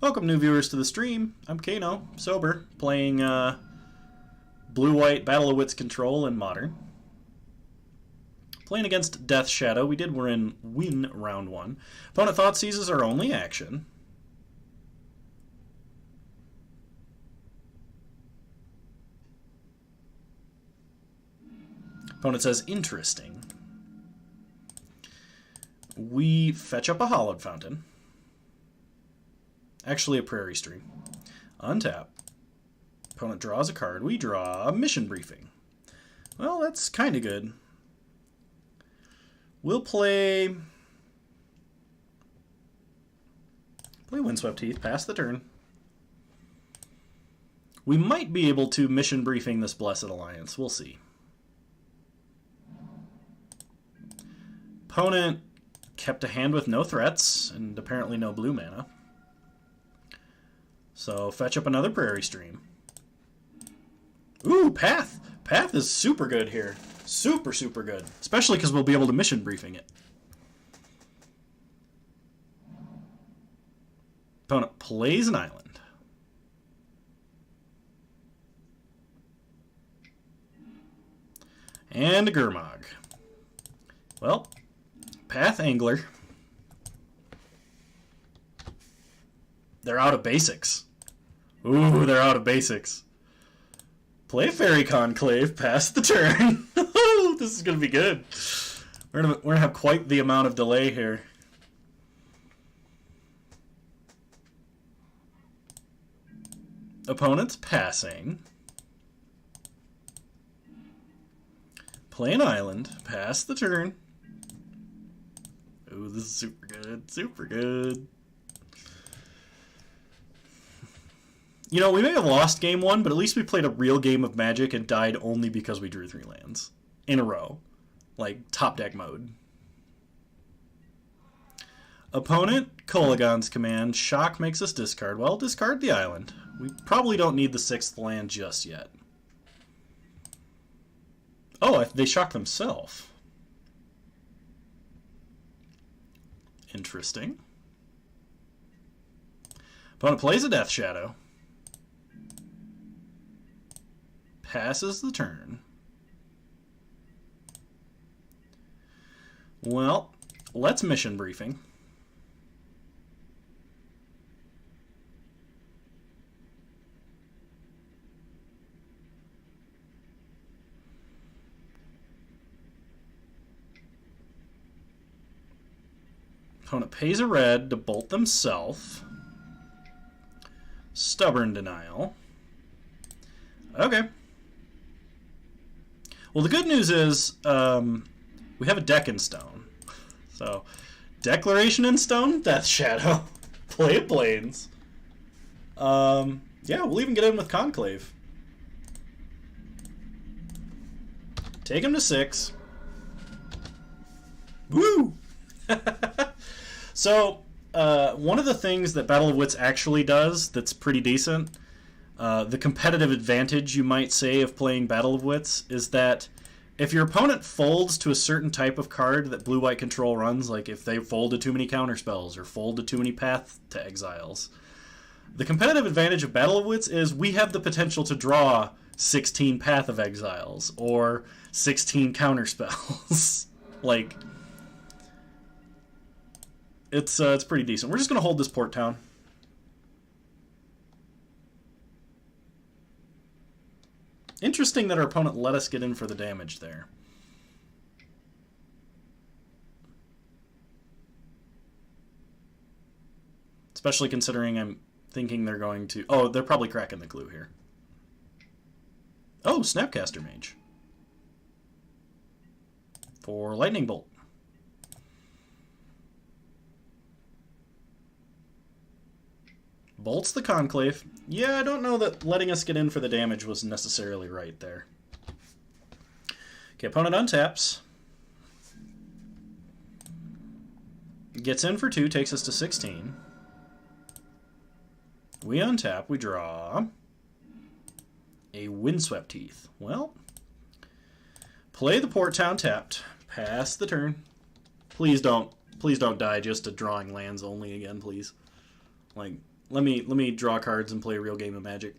Welcome new viewers to the stream. I'm Kano, sober, playing Blue-White Battle of Wits Control in Modern. Playing against Death Shadow. We did win round 1. Opponent Thoughtseize is our only action. Opponent says, interesting. We fetch up a Hallowed Fountain. Actually a Prairie Stream. Untap. Opponent draws a card. We draw a Mission Briefing. Well, that's kind of good. We'll play Windswept Heath, pass the turn. We might be able to Mission Briefing this Blessed Alliance. We'll see. Opponent kept a hand with no threats, and apparently no blue mana. So fetch up another Prairie Stream. Ooh, Path! Path is super good here. Super, super good. Especially because we'll be able to Mission Briefing it. Opponent plays an island. And a Gurmag. Well, Path Angler. They're out of basics. Ooh, they're out of basics. Play Fairy Conclave, pass the turn. This is going to be good. We're gonna have quite the amount of delay here. Opponent's passing. Play an island, pass the turn. Ooh, this is super good, super good. You know, we may have lost game 1, but at least we played a real game of Magic and died only because we drew 3 lands in a row. Like, top deck mode. Opponent, Kolaghan's Command. Shock makes us discard. Well, discard the island. We probably don't need the 6th land just yet. Oh, they shocked themselves. Interesting. Opponent plays a Death Shadow. Passes the turn. Well, let's Mission Briefing. Opponent pays a red to bolt themselves. Stubborn Denial. Okay. Well, the good news is we have a deck in stone. So, Declaration in stone, Death Shadow. Play of Plains. Yeah, we'll even get in with Conclave. Take him to 6. Woo! So, one of the things that Battle of Wits actually does that's pretty decent, the competitive advantage, you might say, of playing Battle of Wits is that if your opponent folds to a certain type of card that Blue-White Control runs, like if they fold to too many counterspells or fold to too many Path to Exiles, the competitive advantage of Battle of Wits is we have the potential to draw 16 Path of Exiles or 16 counterspells. Like, it's pretty decent. We're just going to hold this Port Town. Interesting that our opponent let us get in for the damage there. Especially considering I'm thinking they're going to... Oh, they're probably cracking the clue here. Oh, Snapcaster Mage. For Lightning Bolt. Bolts the Conclave. Yeah, I don't know that letting us get in for the damage was necessarily right there. Okay, opponent untaps. Gets in for 2, takes us to 16. We untap, we draw a Windswept Heath. Well, play the Port Town tapped. Pass the turn. Please don't die just to drawing lands only again, please. Like, let me draw cards and play a real game of Magic.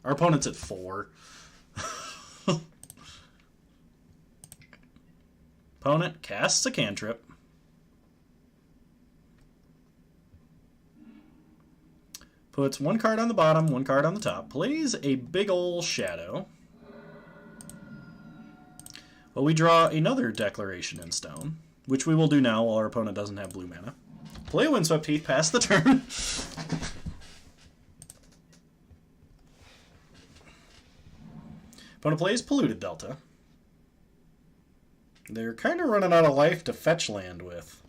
Our opponent's at 4. Opponent casts a cantrip. Puts 1 card on the bottom, 1 card on the top. Plays a big ol' shadow. Well, we draw another Declaration in Stone, which we will do now while our opponent doesn't have blue mana. Play a Windswept Heath, pass the turn. Opponent plays Polluted Delta. They're kind of running out of life to fetch land with.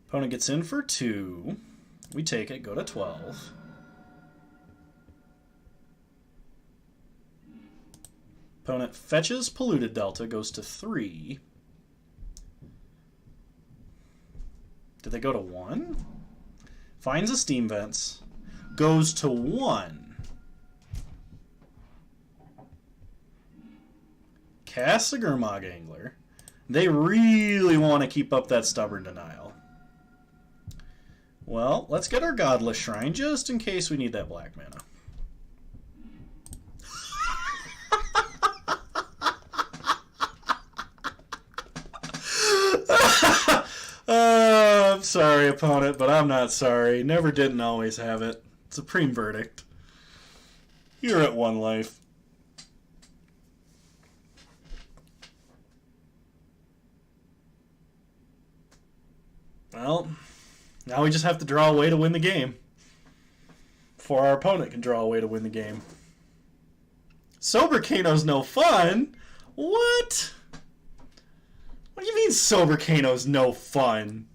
Opponent gets in for 2. We take it, go to 12. Opponent fetches Polluted Delta, goes to 3. Did they go to 1? Finds a Steam Vents, goes to 1. Casts a Gurmag Angler. They really want to keep up that Stubborn Denial. Well, let's get our Godless Shrine just in case we need that black mana. I'm sorry, opponent, but I'm not sorry. Never did and always have it. Supreme Verdict. You're at 1 life. Well, now we just have to draw a way to win the game. Before our opponent can draw a way to win the game. Sobercano's no fun? What? What do you mean Sobercano's no fun?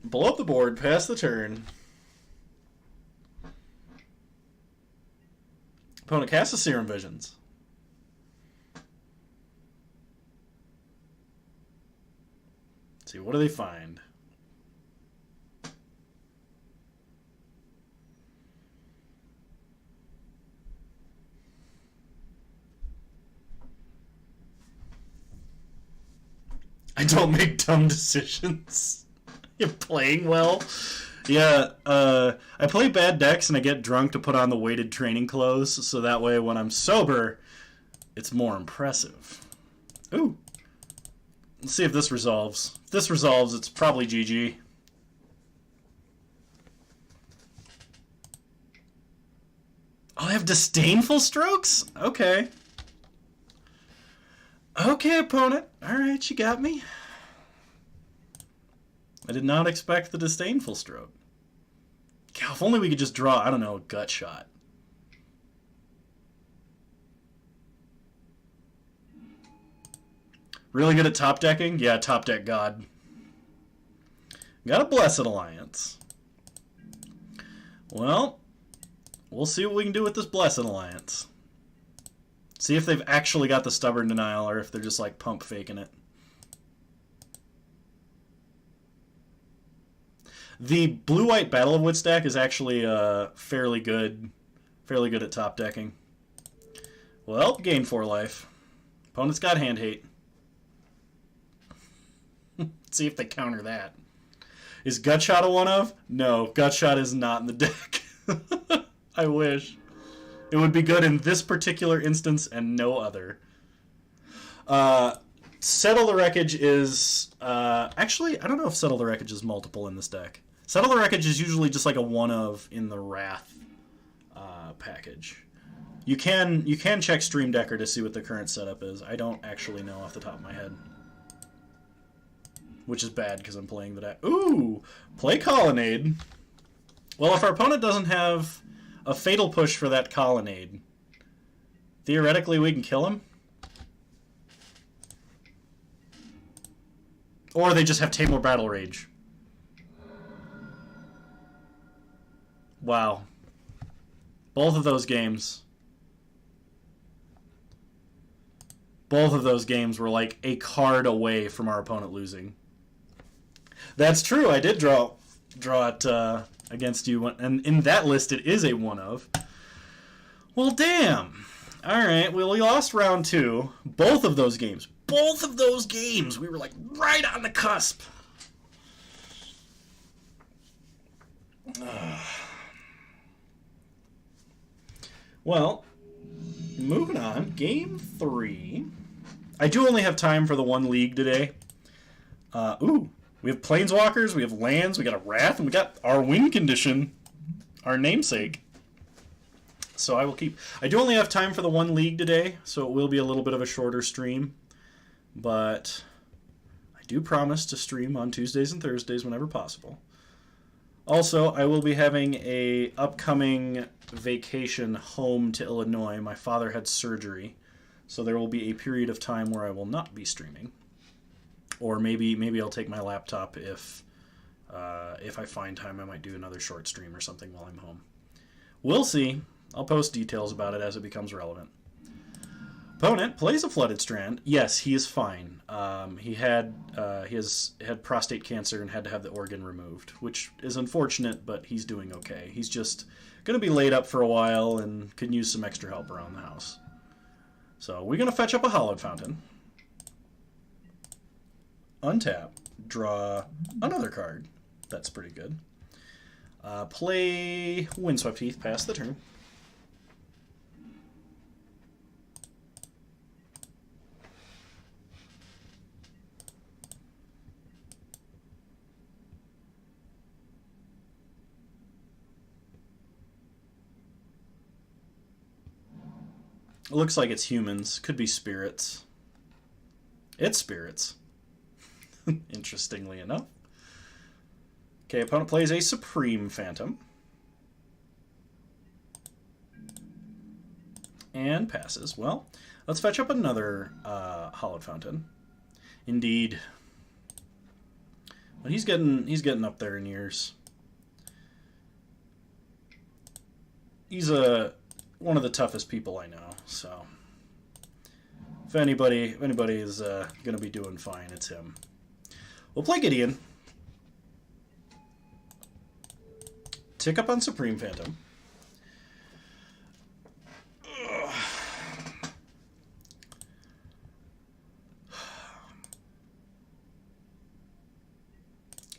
Blow up the board, pass the turn. Opponent casts a Serum Visions. Let's see, what do they find? I don't make dumb decisions. You're playing well. Yeah, I play bad decks and I get drunk to put on the weighted training clothes, so that way when I'm sober, it's more impressive. Ooh. Let's see if this resolves. If this resolves, it's probably GG. Oh, I have Disdainful Strokes? Okay. Okay, opponent. Alright, you got me. I did not expect the Disdainful Stroke. God, if only we could just draw, I don't know, a Gut Shot. Really good at top decking? Yeah, top deck God. Got a Blessed Alliance. Well, we'll see what we can do with this Blessed Alliance. See if they've actually got the Stubborn Denial or if they're just like pump faking it. The blue-white Battle of Wits deck is actually fairly good at top decking. Well, gain 4 life. Opponent's got Hand Hate. See if they counter that. Is Gutshot a one-of? No, Gutshot is not in the deck. I wish. It would be good in this particular instance and no other. Settle the Wreckage is... actually, I don't know if Settle the Wreckage is multiple in this deck. Settle the Wreckage is usually just like a one-of in the Wrath package. You can check Stream Decker to see what the current setup is. I don't actually know off the top of my head. Which is bad because I'm playing the deck. Ooh! Play Colonnade. Well, if our opponent doesn't have a Fatal Push for that Colonnade, theoretically we can kill him. Or they just have Tamor Battle Rage. Wow. Both of those games. Both of those games were like a card away from our opponent losing. That's true. I did draw it against you, and in that list it is a one of. Well, damn. All right. Well, we lost round 2. Both of those games. Both of those games. We were like right on the cusp. Well, moving on. Game 3. I do only have time for the one league today. We have Planeswalkers, we have lands, we got a Wrath, and we got our win condition, our namesake. So I will keep... I do only have time for the one league today, so it will be a little bit of a shorter stream. But I do promise to stream on Tuesdays and Thursdays whenever possible. Also, I will be having a upcoming vacation home to Illinois. My father had surgery, so there will be a period of time where I will not be streaming. Or maybe I'll take my laptop if I find time. I might do another short stream or something while I'm home. We'll see. I'll post details about it as it becomes relevant. Opponent plays a Flooded Strand. Yes, he is fine. He had prostate cancer and had to have the organ removed, which is unfortunate, but he's doing okay. He's just going to be laid up for a while and can use some extra help around the house. So we're going to fetch up a Hallowed Fountain. Untap. Draw another card. That's pretty good. Play Windswept Heath, pass the turn. It looks like it's humans. Could be spirits. It's spirits. Interestingly enough. Okay, opponent plays a Supreme Phantom. And passes. Well, let's fetch up another Hallowed Fountain. Indeed. But he's getting up there in years. He's one of the toughest people I know, so if anybody is going to be doing fine, it's him. We'll play Gideon. Tick up on Supreme Phantom. Ugh.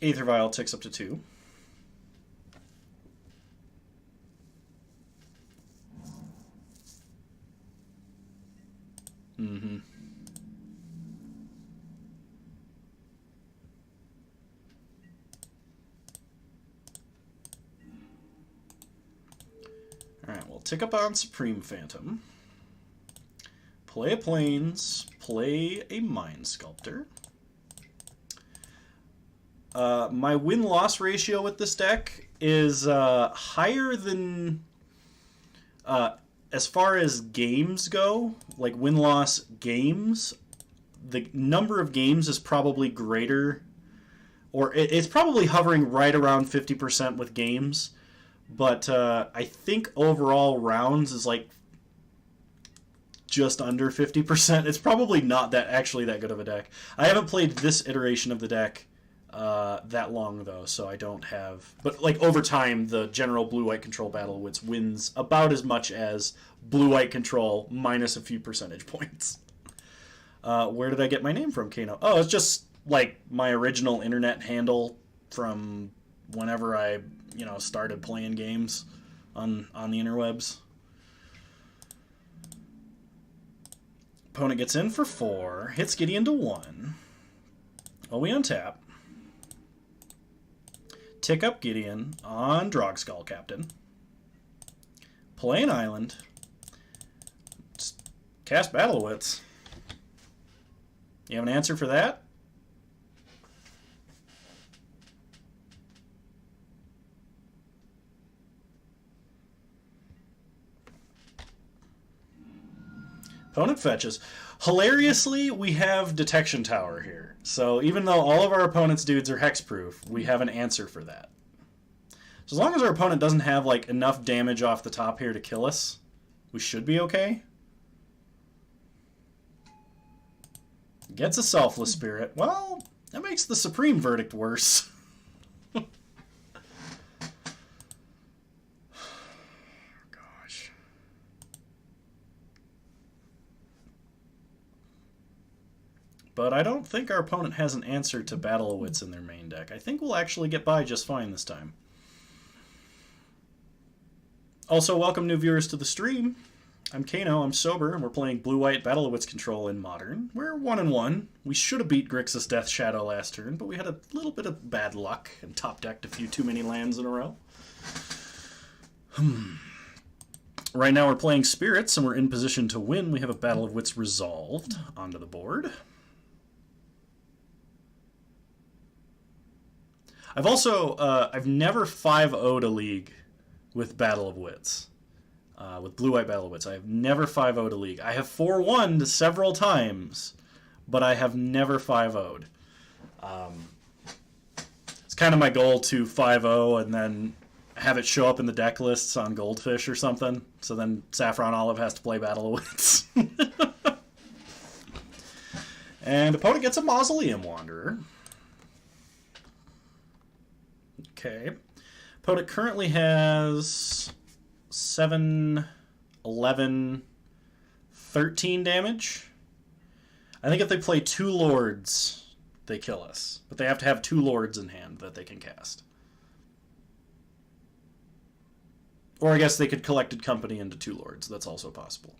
Aether Vial ticks up to 2. Mm-hmm. Alright, we'll tick up on Supreme Phantom. Play a Plains. Play a Mind Sculptor. My win-loss ratio with this deck is higher than... as far as games go, like win-loss games, the number of games is probably greater, or it's probably hovering right around 50% with games, but I think overall rounds is like just under 50%. It's probably not that good of a deck. I haven't played this iteration of the deck that long though, so I don't have. But like over time, the general blue-white control battle Wits wins about as much as blue-white control minus a few percentage points. Where did I get my name from, Kano? Oh, it's just like my original internet handle from whenever I started playing games on the interwebs. Opponent gets in for 4, hits Gideon to 1. Well, we untap. Tick up Gideon on Drogskull Captain. Play an island. Just cast Battle Wits. You have an answer for that? Opponent fetches. Hilariously, we have Detection Tower here. So even though all of our opponent's dudes are hexproof, we have an answer for that. So as long as our opponent doesn't have like enough damage off the top here to kill us, we should be okay. Gets a Selfless Spirit. Well, that makes the Supreme Verdict worse. Gosh. But I don't think our opponent has an answer to Battle of Wits in their main deck. I think we'll actually get by just fine this time. Also, welcome new viewers to the stream. I'm Kano, I'm sober, and we're playing Blue-White Battle of Wits Control in Modern. We're 1-1. We should have beat Grixis Death Shadow last turn, but we had a little bit of bad luck and top-decked a few too many lands in a row. Right now we're playing Spirits, and we're in position to win. We have a Battle of Wits resolved onto the board. I've never 5-0'd a league with Battle of Wits. With Blue-White Battle of Wits. I have never 5-0'd a league. I have 4-1'd several times, but I have never 5-0'd. It's kind of my goal to 5-0 and then have it show up in the deck lists on Goldfish or something. So then Saffron Olive has to play Battle of Wits. And opponent gets a Mausoleum Wanderer. Okay. Opponent currently has 7, 11, 13 damage. I think if they play 2 Lords, they kill us. But they have to have 2 Lords in hand that they can cast. Or I guess they could Collected Company into 2 Lords. That's also possible.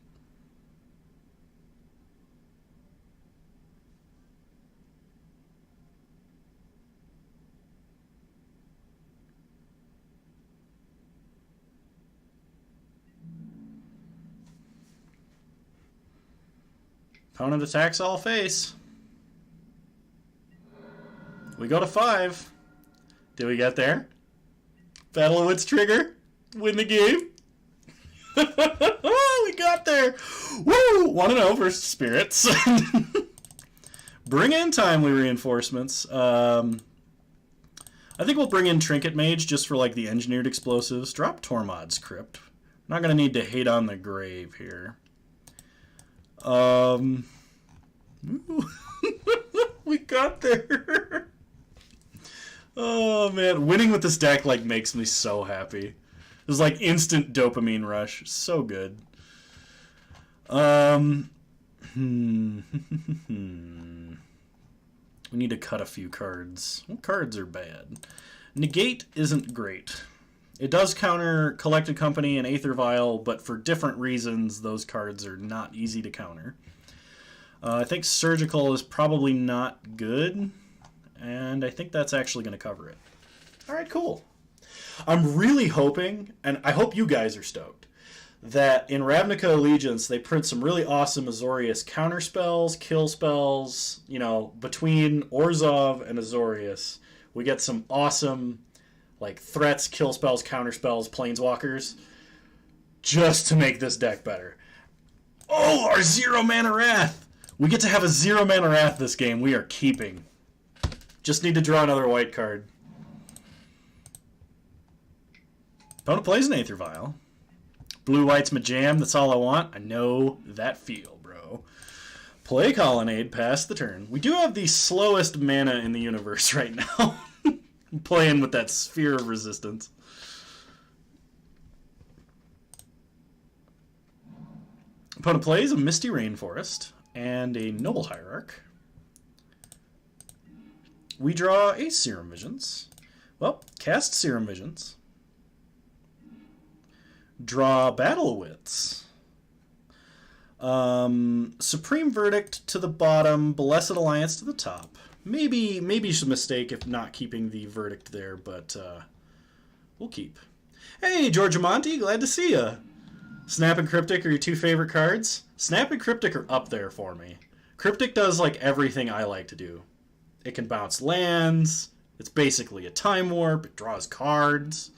Opponent attacks all face. We go to 5. Did we get there? Battle of Wits trigger. Win the game. We got there. Woo! 1-0 versus Spirits. Bring in timely reinforcements. I think we'll bring in Trinket Mage just for like the engineered explosives. Drop Tormod's Crypt. Not going to need to hate on the grave here. We got there. Oh man, winning with this deck like makes me so happy. It was like instant dopamine rush. So good. We need to cut a few cards. What cards are bad? Negate isn't great. It does counter Collected Company and Aether Vial, but for different reasons, those cards are not easy to counter. I think Surgical is probably not good, and I think that's actually going to cover it. All right, cool. I'm really hoping, and I hope you guys are stoked, that in Ravnica Allegiance, they print some really awesome Azorius counter spells, kill spells, you know, between Orzhov and Azorius. We get some awesome like threats, kill spells, counter spells, planeswalkers, just to make this deck better. Oh, our 0-mana Wrath! We get to have a 0-mana Wrath this game. We are keeping. Just need to draw another white card. Opponent plays an Aether Vial. Blue-white's my jam, that's all I want. I know that feel, bro. Play Colonnade, pass the turn. We do have the slowest mana in the universe right now. Playing with that Sphere of Resistance. Opponent plays a Misty Rainforest and a Noble Hierarch. We draw a Serum Visions. Well, cast Serum Visions. Draw Battle Wits. Supreme Verdict to the bottom, Blessed Alliance to the top. Maybe it's a mistake if not keeping the Verdict there, but we'll keep. Hey, Georgia Monty, glad to see ya. Snap and Cryptic are your 2 favorite cards? Snap and Cryptic are up there for me. Cryptic does like everything I like to do. It can bounce lands. It's basically a time warp. It draws cards.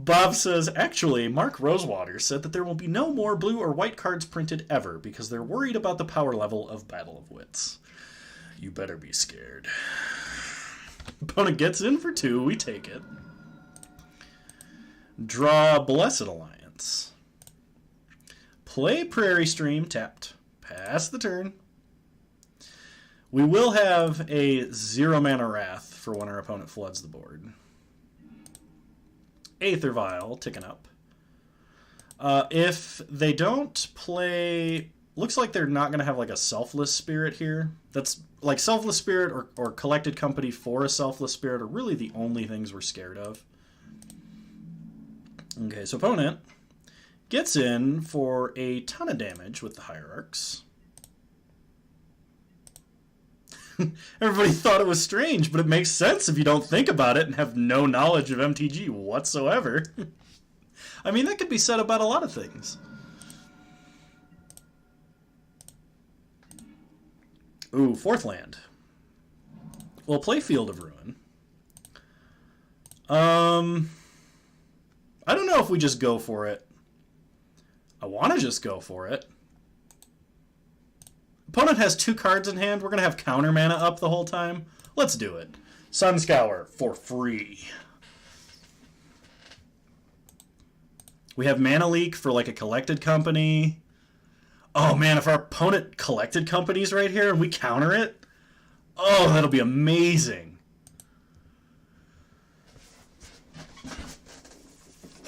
Bob says, actually, Mark Rosewater said that there will be no more blue or white cards printed ever because they're worried about the power level of Battle of Wits. You better be scared. Opponent gets in for 2. We take it. Draw Blessed Alliance. Play Prairie Stream, tapped. Pass the turn. We will have a 0 mana Wrath for when our opponent floods the board. Aether Vial, ticking up. If they don't play... Looks like they're not going to have like a Selfless Spirit here. That's like Selfless Spirit or Collected Company for a Selfless Spirit are really the only things we're scared of. Okay, so opponent gets in for a ton of damage with the Hierarchs. Everybody thought it was strange, but it makes sense if you don't think about it and have no knowledge of MTG whatsoever. I mean, that could be said about a lot of things. Ooh, 4th land. We'll play Field of Ruin. I don't know if we just go for it. I want to just go for it. Opponent has 2 cards in hand. We're going to have counter mana up the whole time. Let's do it. Sunscour for free. We have Mana Leak for like a Collected Company. Oh man, if our opponent Collected Companies right here and we counter it, oh, that'll be amazing.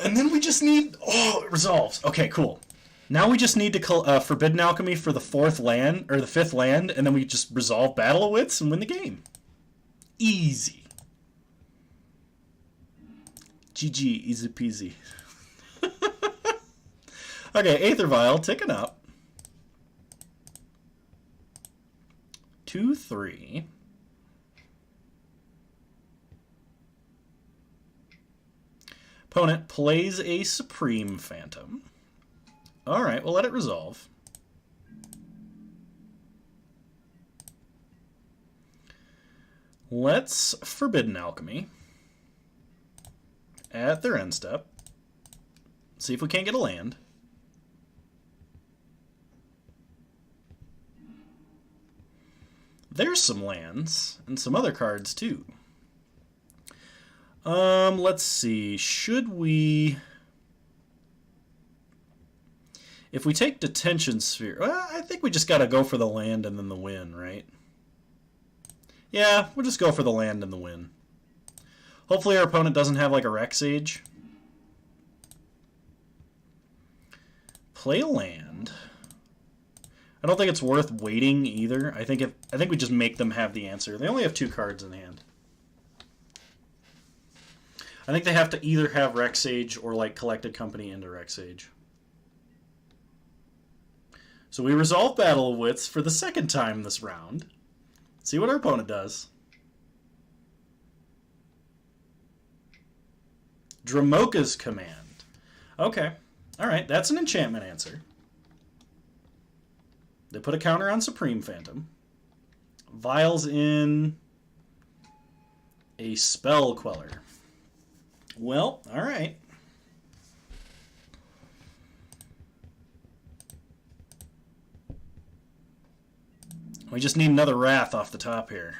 And then we just need... Oh, it resolves. Okay, cool. Now we just need to Forbidden Alchemy for the 4th land, or the 5th land, and then we just resolve Battle of Wits and win the game. Easy. GG, easy peasy. Okay, Aether Vial, ticking up. 2-3. Opponent plays a Supreme Phantom. Alright, we'll let it resolve. Let's Forbidden Alchemy at their end step. See if we can't get a land. There's some lands and some other cards too. Let's see. Should we... If we take Detention Sphere... Well, I think we just got to go for the land and then the win, right? Yeah, we'll just go for the land and the win. Hopefully our opponent doesn't have like a Rec Sage. Play a land. I don't think it's worth waiting either. I think we just make them have the answer. They only have 2 cards in hand. I think they have to either have Rec Sage or like Collected Company into Rec Sage. So we resolve Battle of Wits for the 2nd time this round. See what our opponent does. Dramoka's Command. Okay. Alright, that's an enchantment answer. They put a counter on Supreme Phantom. Vials in a Spell Queller. Well, alright. We just need another Wrath off the top here.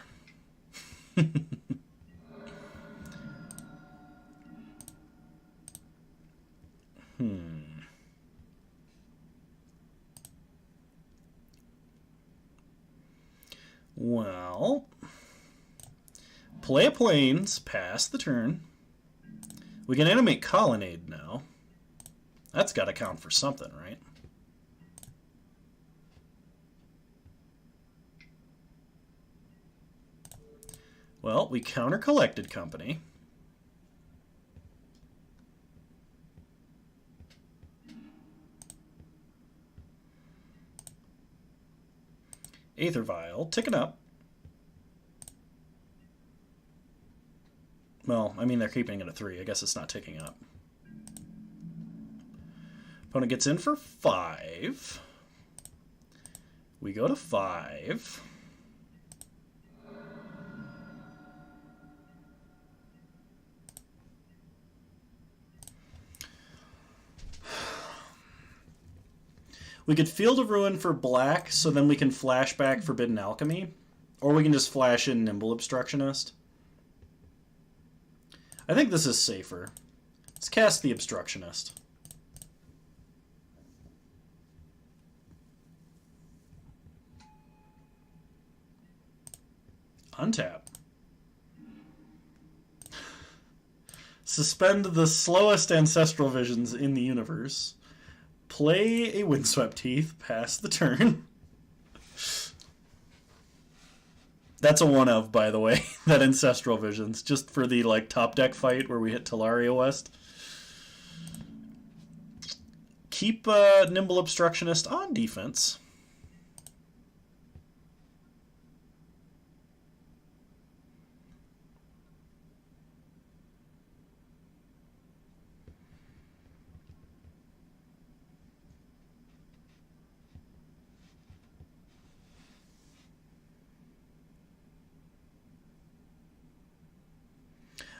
Well, play a Plains, pass the turn. We can animate Colonnade now. That's got to count for something, right? Well, we counter Collected Company. Aether Vial, ticking up. Well, I mean, they're keeping it at 3. I guess it's not ticking up. Opponent gets in for 5. We go to 5. We could Field of Ruin for black, so then we can flash back Forbidden Alchemy. Or we can just flash in Nimble Obstructionist. I think this is safer. Let's cast the Obstructionist. Untap. Suspend the slowest Ancestral Visions in the universe. Play a Windswept Heath. Pass the turn. That's a one of, by the way, that Ancestral Visions, just for the like top deck fight where we hit Talaria West. Keep Nimble Obstructionist on defense.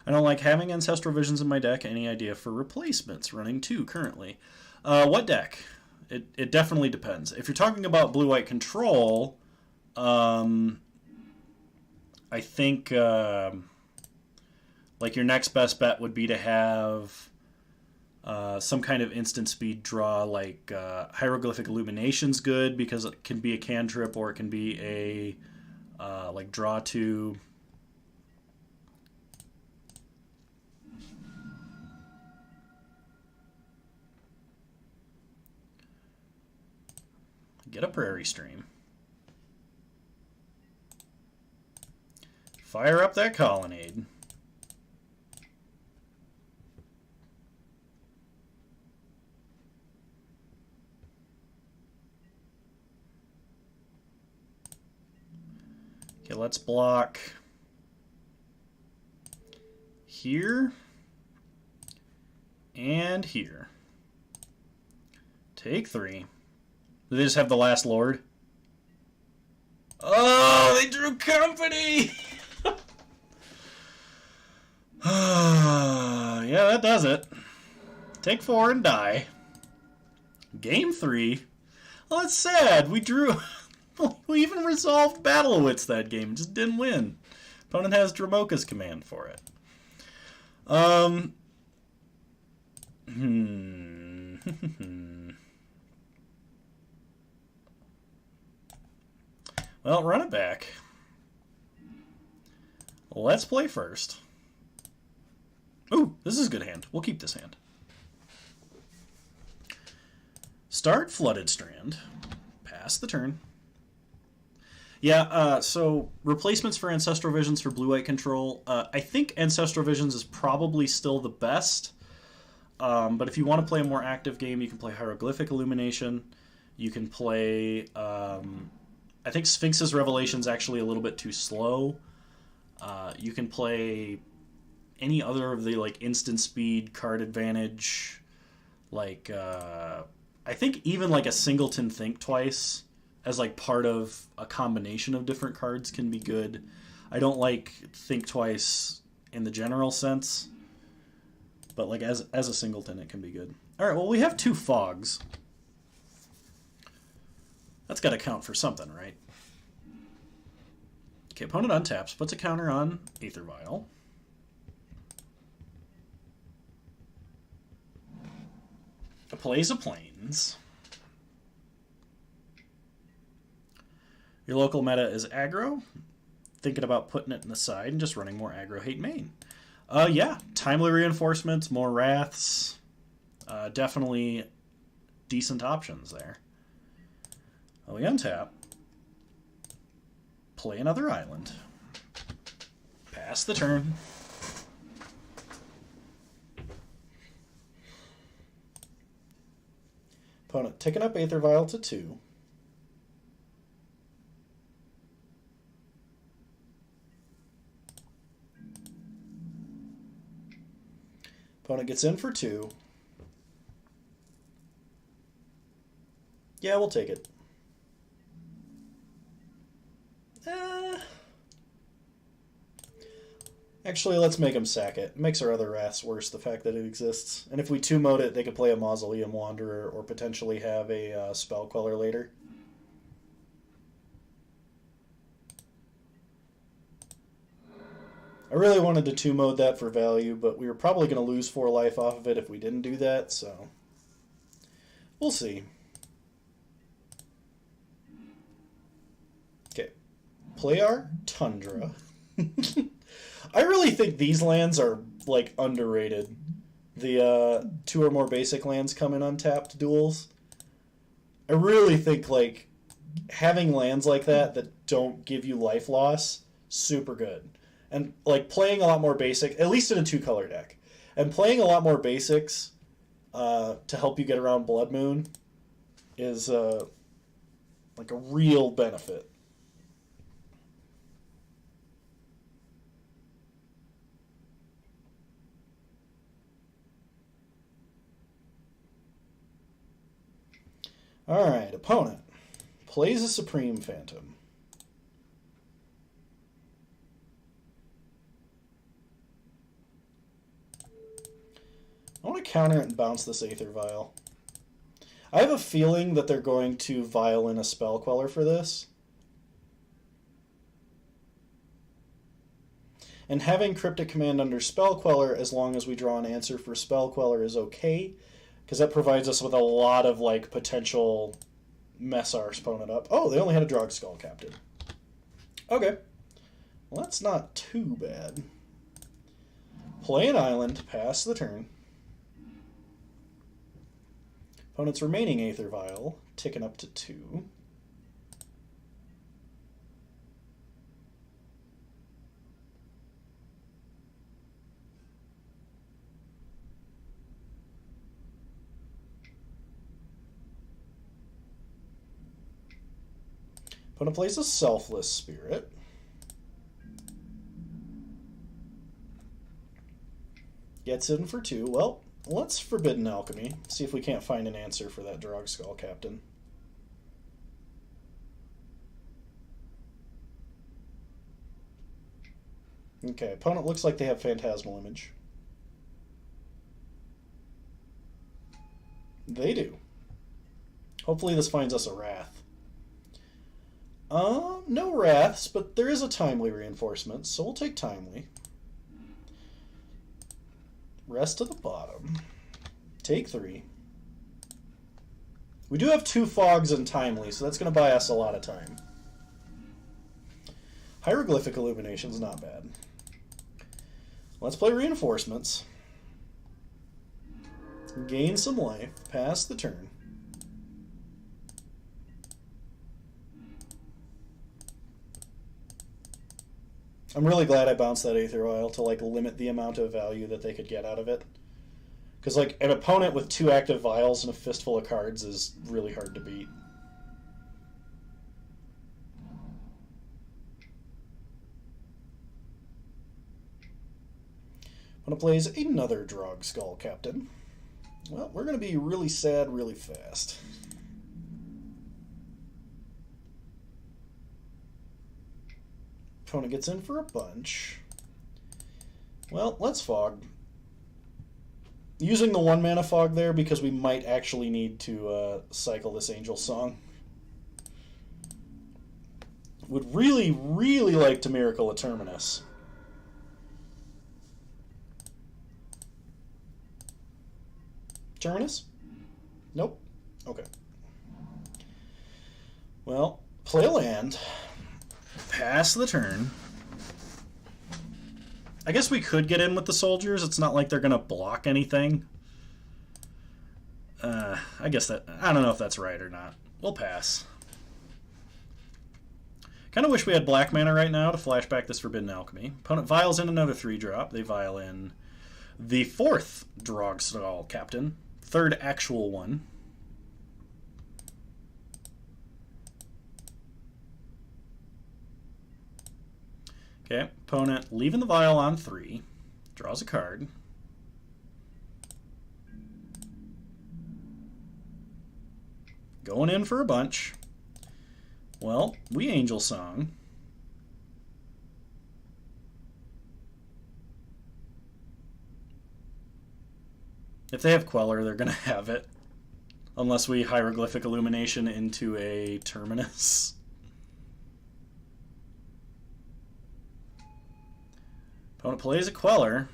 I don't like having Ancestral Visions in my deck. Any idea for replacements? Running 2 currently. What deck? It definitely depends. If you're talking about blue-white control, I think like your next best bet would be to have some kind of instant speed draw, like Hieroglyphic Illumination's good because it can be a cantrip or it can be a like draw 2. Get a Prairie Stream. Fire up that Colonnade. Okay, let's block here and here. Take 3. Do they just have the last Lord? Oh, they drew company! Yeah, that does it. Take 4 and die. Game 3. Oh, that's sad. We drew... we even resolved Battle of Wits that game. Just didn't win. Opponent has Dramoka's command for it. Well, run it back. Let's play first. Ooh, this is a good hand. We'll keep this hand. Start Flooded Strand. Pass the turn. Yeah, so replacements for Ancestral Visions for blue-white control. I think Ancestral Visions is probably still the best. But if you want to play a more active game, you can play Hieroglyphic Illumination. You can play... I think Sphinx's Revelation is actually a little bit too slow. You can play any other of the like instant speed, card advantage, like I think even like a Singleton Think Twice as like part of a combination of different cards can be good. I don't like Think Twice in the general sense, but like as a Singleton it can be good. All right, well we have 2 fogs. That's got to count for something, right? Okay, opponent untaps, puts a counter on Aether Vial. Plays a Plains. Your local meta is aggro. Thinking about putting it in the side and just running more aggro hate main. Yeah, timely reinforcements, more wraths. Definitely decent options there. We untap. Play another island. Pass the turn. Opponent ticking up Aether Vial to 2. Opponent gets in for 2. Yeah, we'll take it. Actually, let's make them sack it. It makes our other wraths worse, the fact that it exists. And if we 2-mode it, they could play a Mausoleum Wanderer or potentially have a Spell Queller later. I really wanted to 2-mode that for value, but we were probably going to lose 4 life off of it if we didn't do that, so we'll see. Okay. Play our Tundra. I really think these lands are, like, underrated. The 2 or more basic lands come in untapped duels. I really think, like, having lands like that that don't give you life loss, super good. And, like, playing a lot more basic, at least in a 2-color deck, and playing a lot more basics to help you get around Blood Moon is, like, a real benefit. Alright, opponent plays a Supreme Phantom. I want to counter it and bounce this Aether Vial. I have a feeling that they're going to vial in a Spell Queller for this. And having Cryptic Command under Spell Queller, as long as we draw an answer for Spell Queller, is okay, because that provides us with a lot of, like, potential mess our opponent up. Oh, they only had a Drog Skull Captain. Okay. Well, that's not too bad. Play an island, pass the turn. Opponent's remaining Aether Vial, ticking up to 2. Opponent plays a Selfless Spirit. Gets in for 2. Well, let's Forbidden Alchemy. See if we can't find an answer for that Drog Skull Captain. Okay, opponent looks like they have Phantasmal Image. They do. Hopefully this finds us a Wrath. No Wraths, but there is a Timely reinforcement, so we'll take Timely. Rest to the bottom. Take 3. We do have 2 Fogs and Timely, so that's going to buy us a lot of time. Hieroglyphic Illumination's not bad. Let's play Reinforcements. Gain some life. Pass the turn. I'm really glad I bounced that Aether Vial to, like, limit the amount of value that they could get out of it. Because, like, an opponent with 2 active Vials and a fistful of cards is really hard to beat. Opponent plays another Drog Skull Captain. Well, we're going to be really sad really fast. Opponent gets in for a bunch. Well, let's Fog. Using the 1 mana Fog there because we might actually need to cycle this Angel Song. Would really, really like to Miracle a Terminus. Terminus? Nope. Okay. Well, play a land. Pass the turn. I guess we could get in with the soldiers. It's not like they're going to block anything. I guess that... I don't know if that's right or not. We'll pass. Kind of wish we had black mana right now to flash back this Forbidden Alchemy. Opponent vials in another 3-drop. They vial in the 4th Drog Skull Captain. 3rd actual one. Okay, opponent leaving the vial on 3, draws a card. Going in for a bunch. Well, we Angel Song. If they have Queller, they're going to have it. Unless we Hieroglyphic Illumination into a Terminus. Opponent plays a Queller.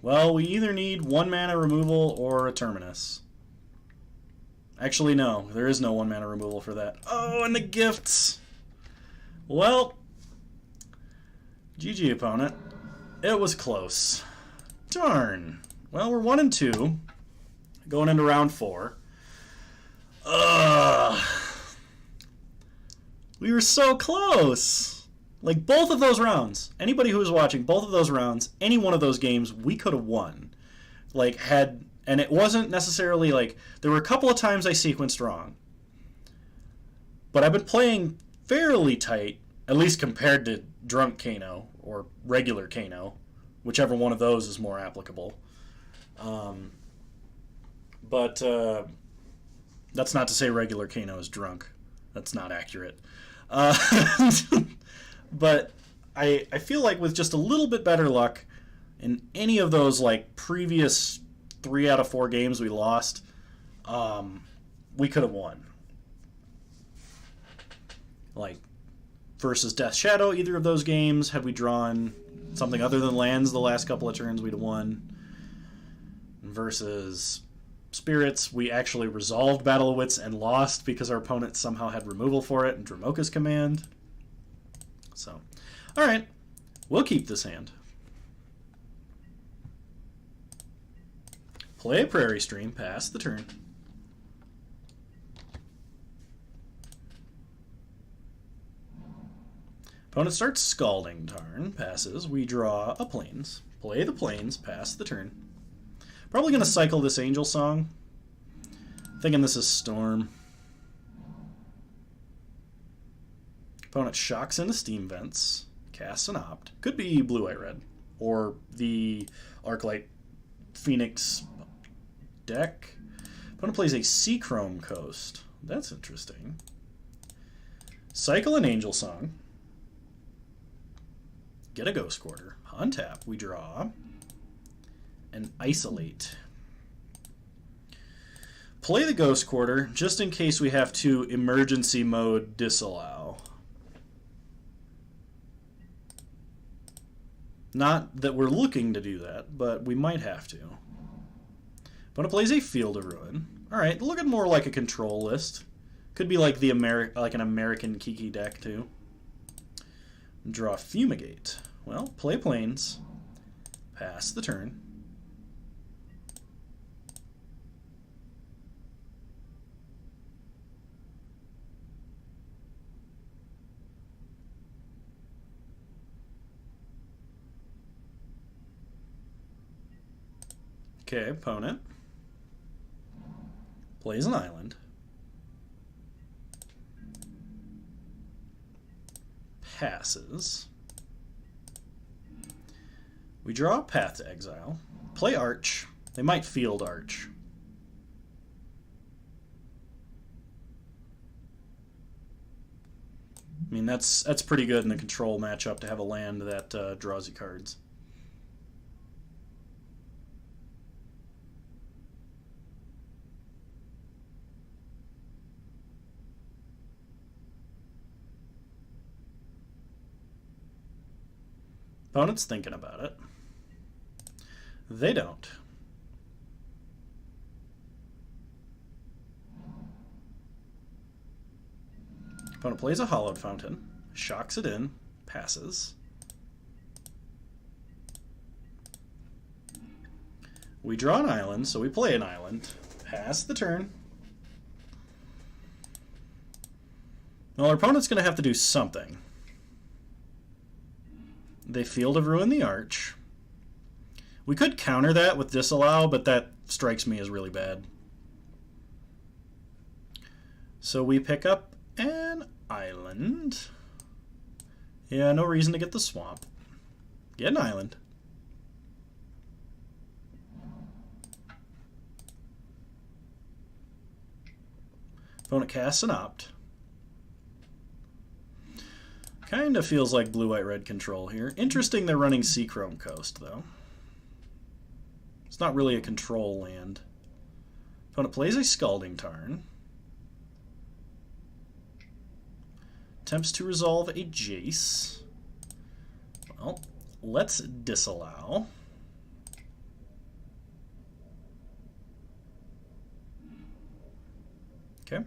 Well, we either need 1 mana removal or a Terminus. Actually, no. There is no 1 mana removal for that. Oh, and the gifts! Well, GG, opponent. It was close. Darn. Well, we're 1 and 2. Going into round 4. Ugh. We were so close. Like, both of those rounds. Anybody who was watching, both of those rounds, any one of those games, we could have won. Like, and it wasn't necessarily like, there were a couple of times I sequenced wrong. But I've been playing fairly tight, at least compared to Drunk Kano, or regular Kano, whichever one of those is more applicable. But that's not to say regular Kano is drunk. That's not accurate. But I feel like with just a little bit better luck in any of those like previous 3 out of 4 games we lost, we could have won. Like versus Death Shadow, either of those games, had we drawn something other than lands the last couple of turns, we'd have won. Versus Spirits, we actually resolved Battle of Wits and lost because our opponent somehow had removal for it and Dramoka's Command. So, alright, we'll keep this hand. Play a Prairie Stream, pass the turn. Opponent starts Scalding Tarn, passes. We draw a Plains. Play the Plains, pass the turn. Probably going to cycle this Angel Song. Thinking this is Storm. Opponent shocks into Steam Vents, casts an Opt. Could be Blue, White, Red. Or the Arclight Phoenix deck. Opponent plays a Seachrome Coast. That's interesting. Cycle an Angel Song. Get a Ghost Quarter. Untap, we draw. And Isolate. Play the Ghost Quarter, just in case we have to emergency mode disallow. Not that we're looking to do that, but we might have to. Opponent plays a Field of Ruin. Alright, looking more like a control list. Could be like like an American Kiki deck, too. Draw Fumigate. Well, play Plains. Pass the turn. Okay, opponent plays an island. Passes. We draw a Path to Exile. Play Arch. They might field Arch. I mean, that's pretty good in the control matchup to have a land that draws you cards. Opponent's thinking about it. They don't. Opponent plays a Hollowed Fountain, shocks it in, passes. We draw an island, so we play an island. Pass the turn. Well, our opponent's going to have to do something. They Field of Ruin the Arch. We could counter that with Disallow, but that strikes me as really bad. So we pick up an island. Yeah, no reason to get the swamp. Get an island. Opponent casts an Opt. Kind of feels like blue-white-red control here. Interesting they're running Seachrome Coast, though. It's not really a control land. Opponent plays a Scalding Tarn. Attempts to resolve a Jace. Well, let's disallow. Okay.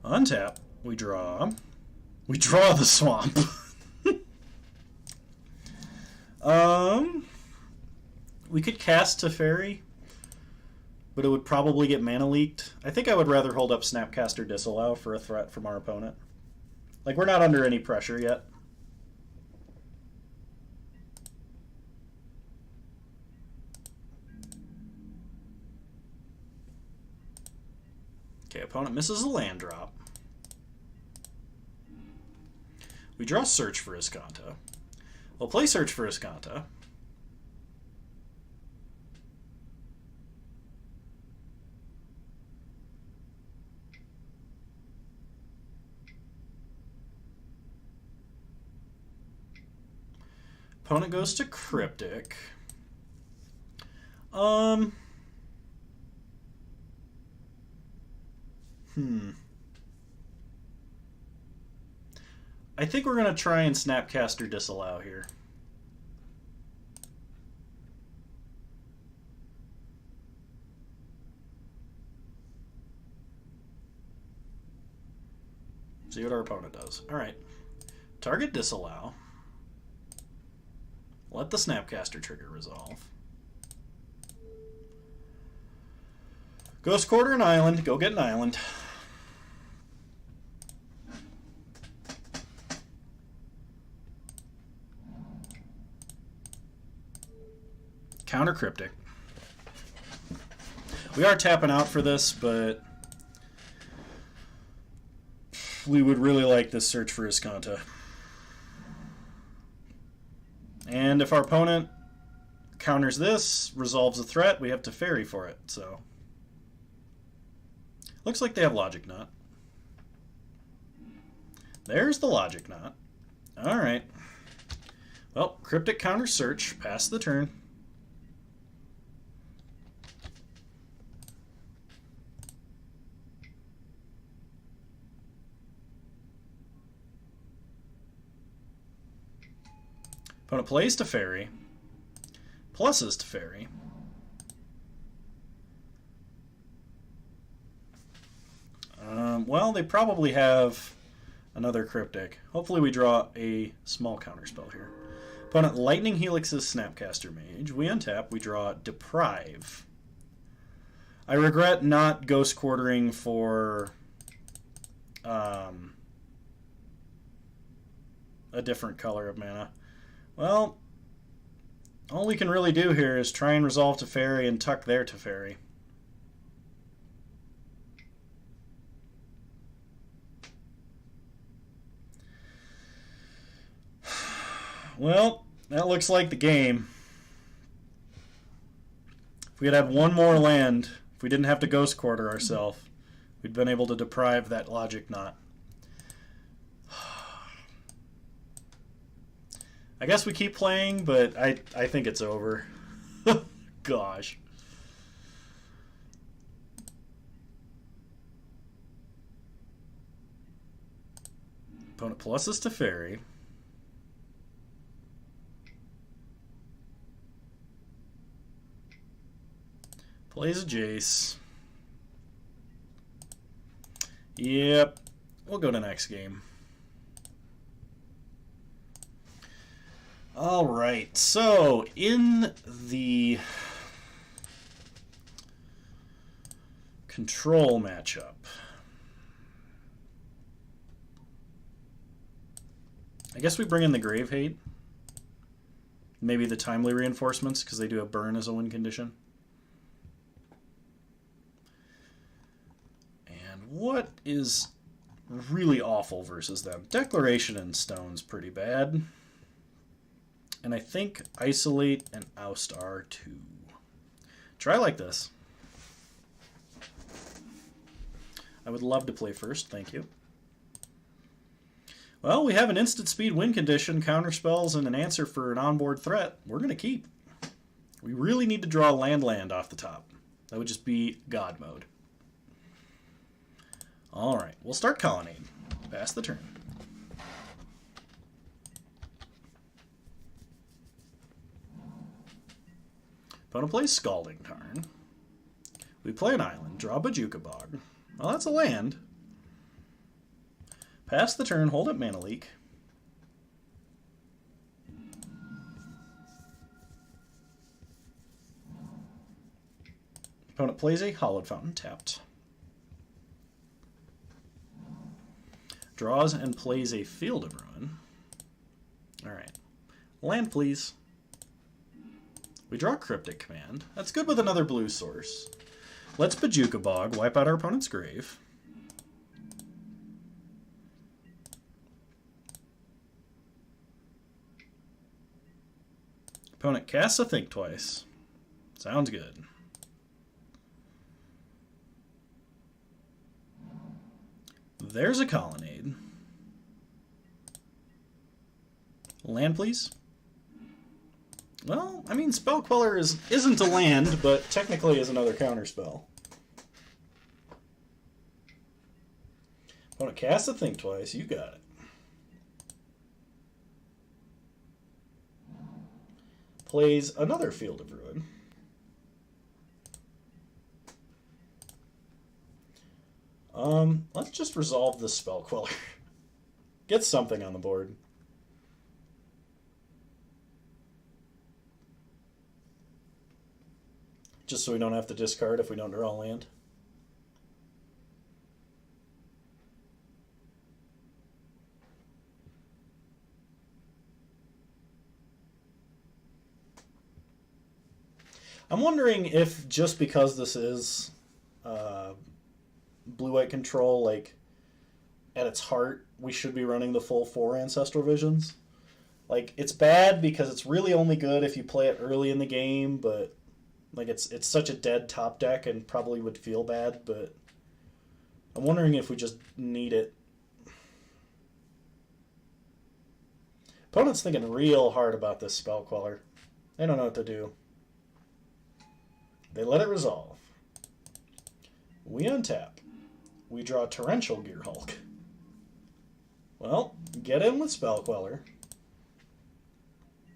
Untap. We draw. We draw the swamp. We could cast Teferi, but it would probably get mana leaked. I think I would rather hold up Snapcaster Disallow for a threat from our opponent. Like, we're not under any pressure yet. Okay, opponent misses a land drop. We draw Search for Iskanta. We'll play Search for Iskanta. Opponent goes to Cryptic. I think we're going to try and Snapcaster Disallow here. See what our opponent does. Alright. Target Disallow. Let the Snapcaster trigger resolve. Ghost Quarter an island. Go get an island. Counter Cryptic. We are tapping out for this, but we would really like this Search for Iskanta. And if our opponent counters this, resolves a threat, we have to Teferi for it, so. Looks like they have Logic Knot. There's the Logic Knot. Alright. Well, Cryptic counter Search, pass the turn. Opponent plays Teferi, pluses Teferi. Well, they probably have another Cryptic. Hopefully we draw a small counterspell here. Opponent Lightning Helix's Snapcaster Mage. We untap, we draw Deprive. I regret not Ghost Quartering for a different color of mana. Well, all we can really do here is try and resolve Teferi and tuck their Teferi. Well, that looks like the game. If we had had one more land, if we didn't have to Ghost Quarter ourselves, we'd been able to deprive that Logic Knot. I guess we keep playing, but I think it's over. Gosh. Opponent pluses Teferi. Plays a Jace. Yep. We'll go to next game. All right. So, in the control matchup, I guess we bring in the Grave Hate. Maybe the Timely Reinforcements, because they do have burn as a win condition. What is really awful versus them? Declaration and Stone's pretty bad. And I think Isolate and Oust are too. Try like this. I would love to play first, thank you. Well, we have an instant speed win condition, counter spells, and an answer for an onboard threat. We're going to keep. We really need to draw land off the top. That would just be God mode. Alright, we'll start Colonnade. Pass the turn. Opponent plays Scalding Tarn. We play an island, draw Bajuka Bog. Well, that's a land. Pass the turn, hold up Mana Leak. Opponent plays a Hallowed Fountain tapped. Draws and plays a Field of Ruin. Alright. Land, please. We draw Cryptic Command. That's good with another blue source. Let's Bajuka Bog, wipe out our opponent's grave. Opponent casts a Think Twice. Sounds good. There's a Colonnade. Land, please. Well, I mean, Spell Queller isn't a land, but technically is another counterspell. Opponent casts a Think Twice. You got it. Plays another Field of Ruin. Let's just resolve this Spell Queller. Get something on the board. Just so we don't have to discard if we don't draw land. I'm wondering if just because this is blue-white control, like, at its heart, we should be running the full 4 Ancestral Visions. Like, it's bad because it's really only good if you play it early in the game, but, like, it's such a dead top deck and probably would feel bad, but I'm wondering if we just need it. Opponent's thinking real hard about this Spell Queller. They don't know what to do. They let it resolve. We untap. We draw Torrential Gearhulk. Well, get in with Spell Queller.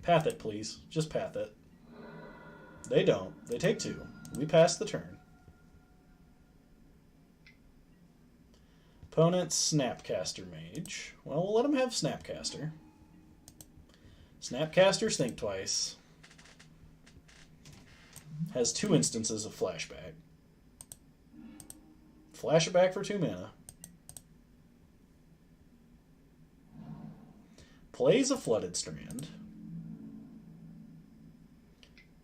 Path it, please. Just path it. They don't. They take 2. We pass the turn. Opponent Snapcaster Mage. Well, we'll let him have Snapcaster. Snapcaster's Think Twice. Has 2 instances of Flashback. Flash it back for 2 mana. Plays a Flooded Strand.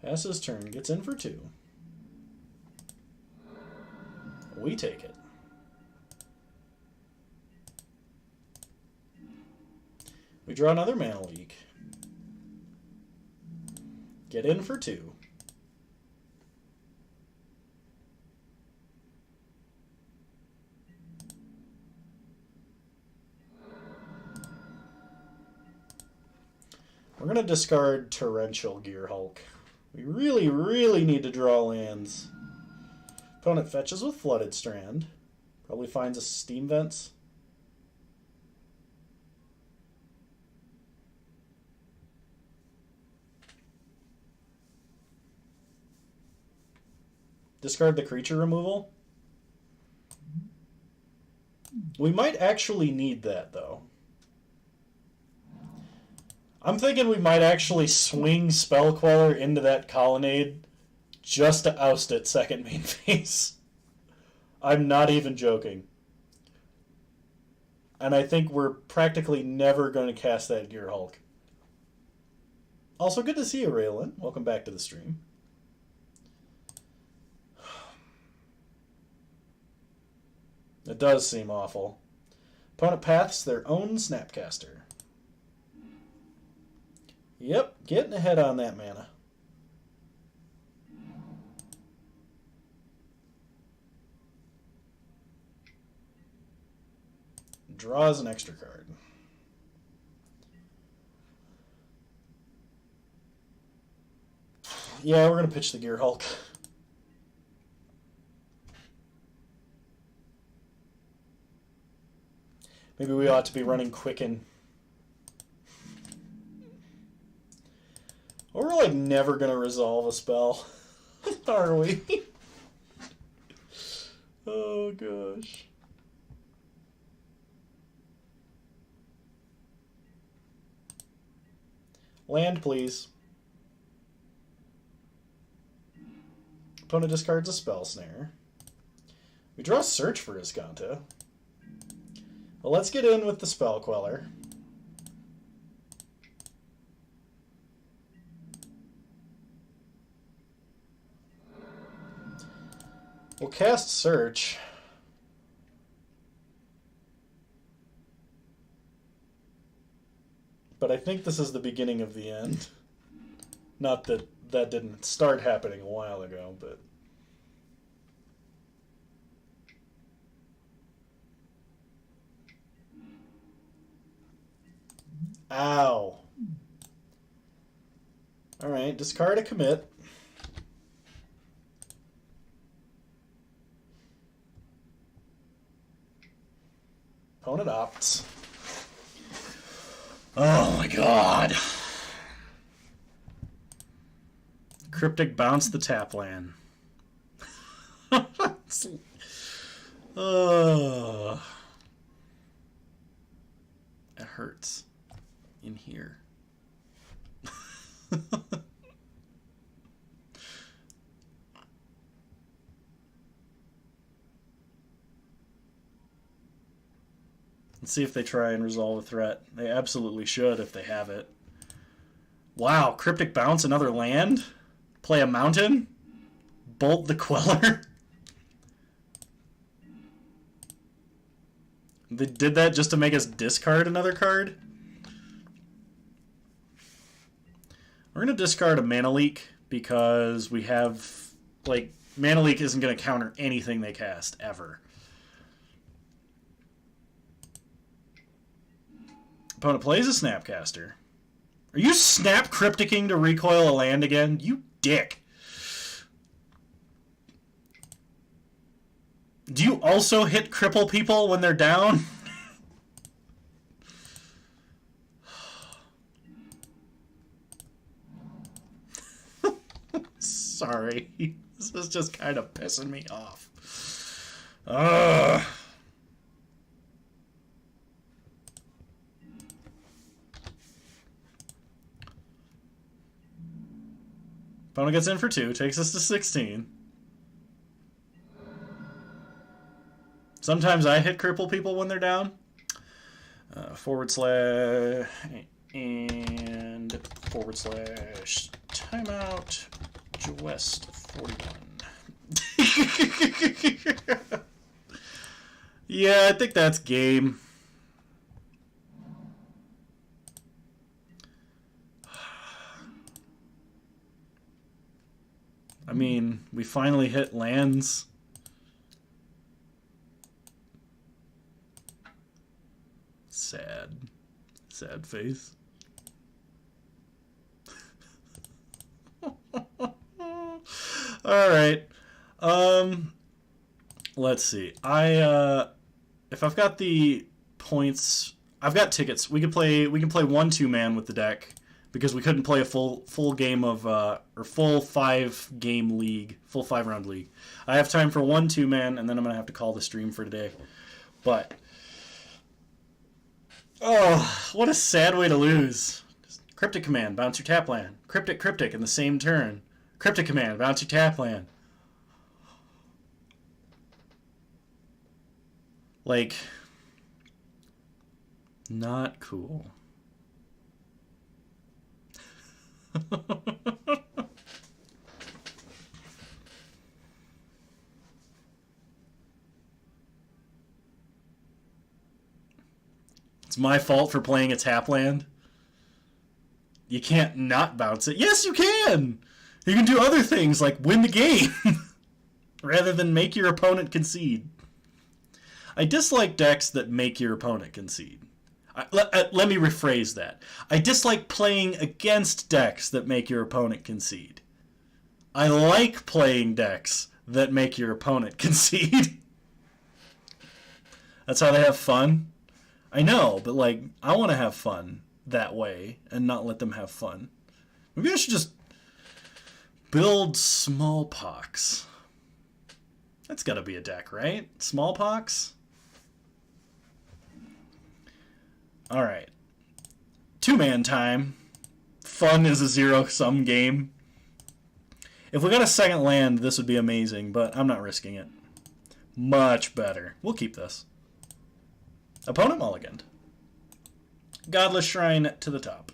Passes turn, gets in for 2. We take it. We draw another Mana Leak. Get in for 2. We're going to discard Torrential Gearhulk. We really, really need to draw lands. Opponent fetches with Flooded Strand. Probably finds a Steam Vents. Discard the creature removal. We might actually need that, though. I'm thinking we might actually swing Spell Queller into that Colonnade just to oust it second main phase. I'm not even joking. And I think we're practically never going to cast that Gearhulk. Also, good to see you, Raylan. Welcome back to the stream. It does seem awful. Opponent paths their own Snapcaster. Yep, getting ahead on that mana. Draws an extra card. Yeah, we're going to pitch the Gear Hulk. Maybe we ought to be running Quicken. Or we're like never going to resolve a spell. Are we? Oh gosh. Land, please. Opponent discards a spell snare. We draw Search for Iscanta. Well, let's get in with the Spell Queller. We'll cast Search. But I think this is the beginning of the end. Not that that didn't start happening a while ago, but... Ow. Alright, discard a commit. Opponent opts. Oh my god. Cryptic bounce the tap land. It hurts in here. Let's see if they try and resolve a threat. They absolutely should if they have it. Wow, Cryptic Bounce, another land? Play a mountain? Bolt the Queller? They did that just to make us discard another card? We're going to discard a Mana Leak because we have... like, Mana Leak isn't going to counter anything they cast, ever. Opponent plays a Snapcaster. Are you Snap Crypticing to recoil a land again? You dick. Do you also hit cripple people when they're down? Sorry. This is just kind of pissing me off. Ugh. Opponent gets in for 2, takes us to 16. Sometimes I hit cripple people when they're down. / and / timeout West 41. Yeah, I think that's game. I mean, we finally hit lands. Sad. Sad face. Alright. Let's see. If I've got the points, I've got tickets. We can play 1-2 man with the deck. Because we couldn't play a full game of or full 5-game league, full 5-round league. I have time for 1-2 man, and then I'm gonna have to call the stream for today. But oh, what a sad way to lose! Cryptic command, bounce your tap land. Cryptic in the same turn. Cryptic command, bounce your tap land. Like, not cool. It's my fault for playing a tap land. You can't not bounce it. Yes, you can! You can do other things like win the game rather than make your opponent concede. I dislike decks that make your opponent concede. Let me rephrase that. I dislike playing against decks that make your opponent concede. I like playing decks that make your opponent concede. That's how they have fun. I know, but like, I want to have fun that way and not let them have fun. Maybe I should just build Smallpox. That's got to be a deck, right? Smallpox? Alright. 2-man time. Fun is a zero-sum game. If we got a second land, this would be amazing, but I'm not risking it. Much better. We'll keep this. Opponent mulliganed. Godless Shrine to the top.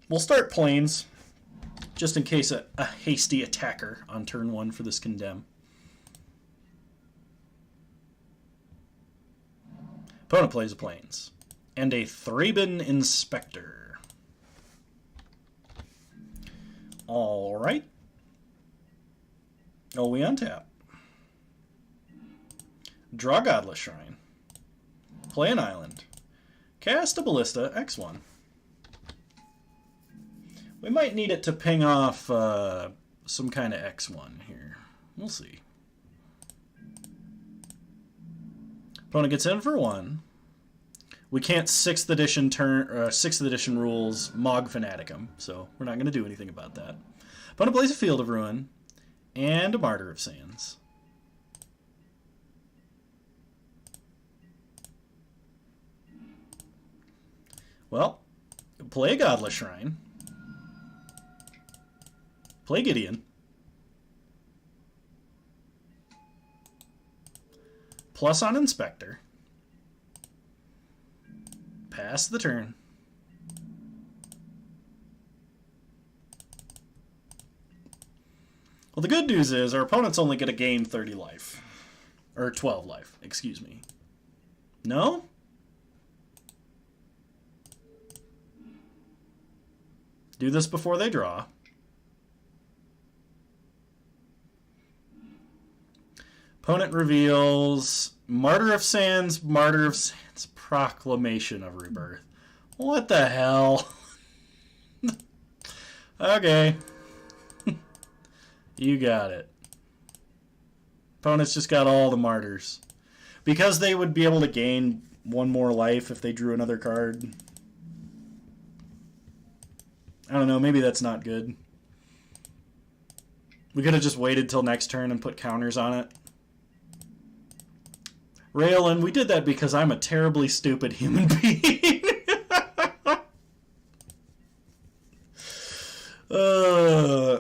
We'll start planes, just in case a hasty attacker on turn 1 for this condemn. Opponent plays a planes. And a Thraben Inspector. Alright. Oh, we untap. Draw Godless Shrine. Play an island. Cast a Ballista X1. We might need it to ping off some kind of X1 here. We'll see. Opponent gets in for 1. We can't 6th edition rules Mog Fanaticum, so we're not going to do anything about that. Opponent plays a Field of Ruin and a Martyr of Sands. Well, play a Godless Shrine. Play Gideon. Plus on Inspector. Pass the turn. Well, the good news is our opponent's only going to gain 30 life. Or 12 life, excuse me. No? Do this before they draw. Opponent reveals Martyr of Sands, Proclamation of Rebirth. What the hell? Okay. You got it. Opponent's just got all the martyrs. Because they would be able to gain 1 more life if they drew another card. I don't know, maybe that's not good. We could have just waited till next turn and put counters on it. Raylan, we did that because I'm a terribly stupid human being.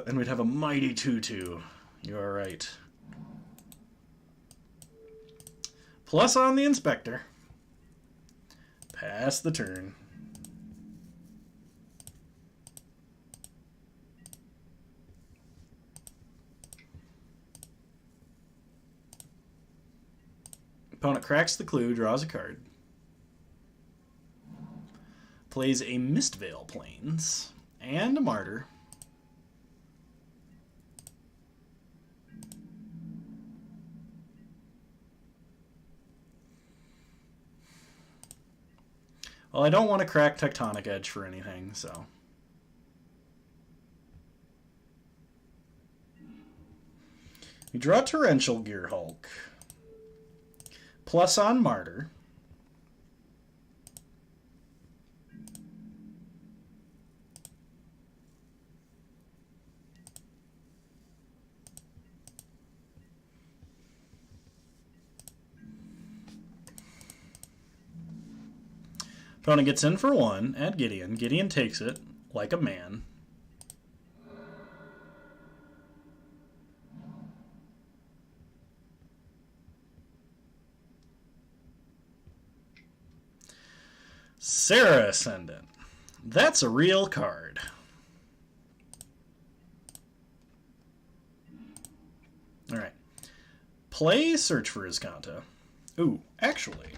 And we'd have a mighty 2/2. You are right. Plus on the Inspector. Pass the turn. Opponent cracks the clue, draws a card. Plays a Mistveil Plains and a Martyr. Well, I don't want to crack Tectonic Edge for anything, so. We draw Torrential Gear Hulk. Plus on Martyr. Opponent gets in for 1 at Gideon. Gideon takes it like a man. Sarah Ascendant. That's a real card. Alright. Play Search for Iscanta. Ooh, actually.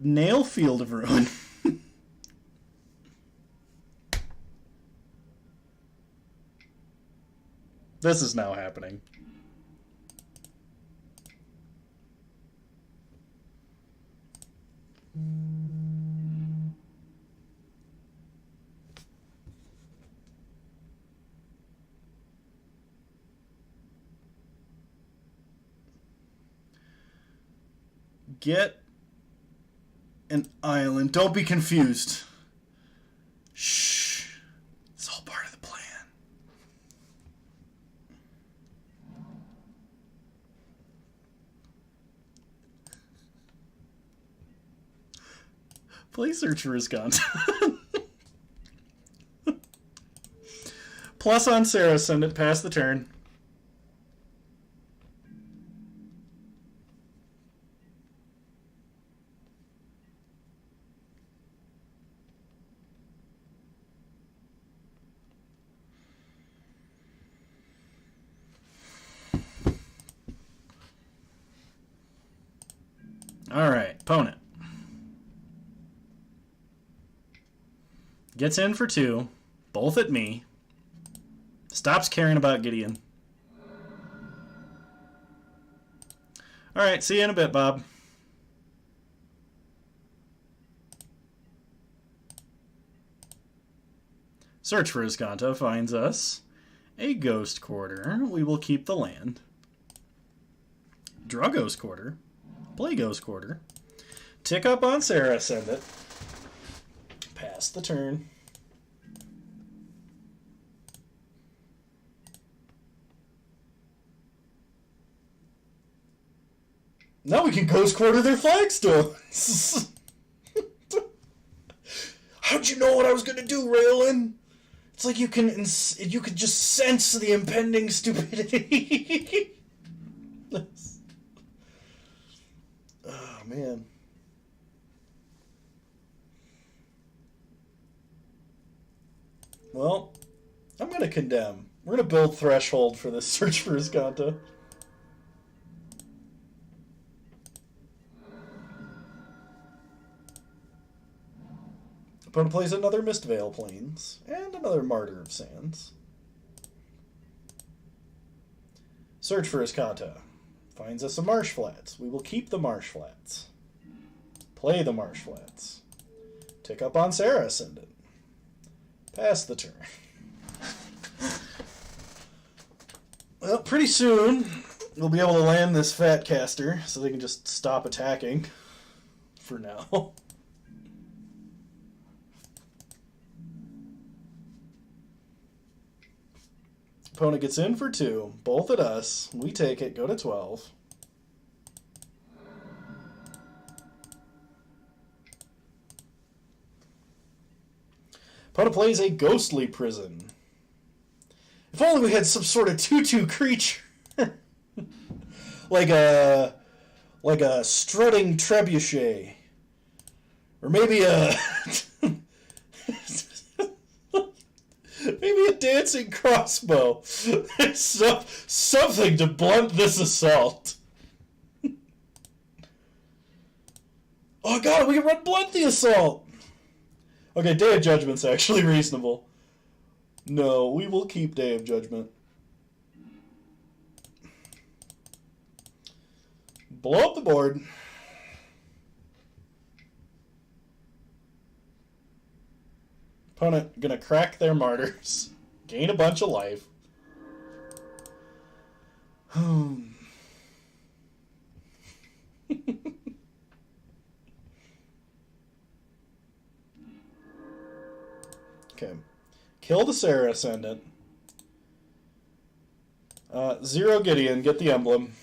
Nail Field of Ruin. This is now happening. Get an island. Don't be confused. Shh. It's all part of the plan. Play Search for Wisconsin. Plus on Sarah, send it past the turn. All right, opponent. Gets in for 2, both at me. Stops caring about Gideon. All right, see you in a bit, Bob. Search for Iskanto finds us a Ghost Quarter. We will keep the land. Draw Ghost Quarter. Play Ghost Quarter. Tick up on Sarah, send it. Pass the turn. Now we can Ghost Quarter their flagstones. How'd you know what I was gonna do, Raylan? It's like you could just sense the impending stupidity. Oh man. Well, I'm gonna condemn. We're gonna build Threshold for this Search for Iskanto. Opponent plays another Mistvale Plains and another Martyr of Sands. Search for Iskanto finds us a Marsh Flats. We will keep the Marsh Flats. Play the Marsh Flats. Tick up on Sarah Ascendant. Pass the turn. Well, pretty soon we'll be able to land this Fat Caster so they can just stop attacking for now. Opponent gets in for 2, both at us. We take it, go to 12. Opponent plays a Ghostly Prison. If only we had some sort of 2/2 creature. like a strutting trebuchet. Or maybe a maybe a dancing crossbow. Something to blunt this assault. Oh god, we can run blunt the assault. Okay, Day of Judgment's actually reasonable. No, we will keep Day of Judgment. Blow up the board. Opponent gonna crack their martyrs. Gain a bunch of life. Okay. Kill the Sarah Ascendant. 0 Gideon, get the emblem.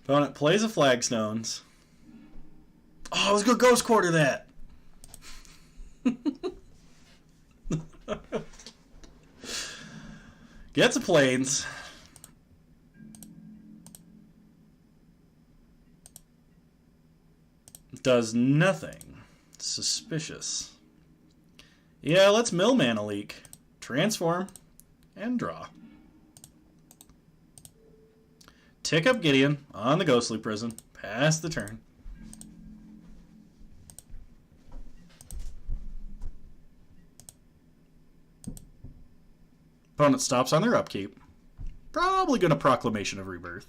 Opponent plays a Flagstones. Oh, I was going to Ghost Quarter that. Gets a Plains. Does nothing. Suspicious. Yeah, let's Mill Mana Leak. Transform. And draw. Tick up Gideon on the Ghostly Prison. Pass the turn. Opponent stops on their upkeep. Probably going to Proclamation of Rebirth.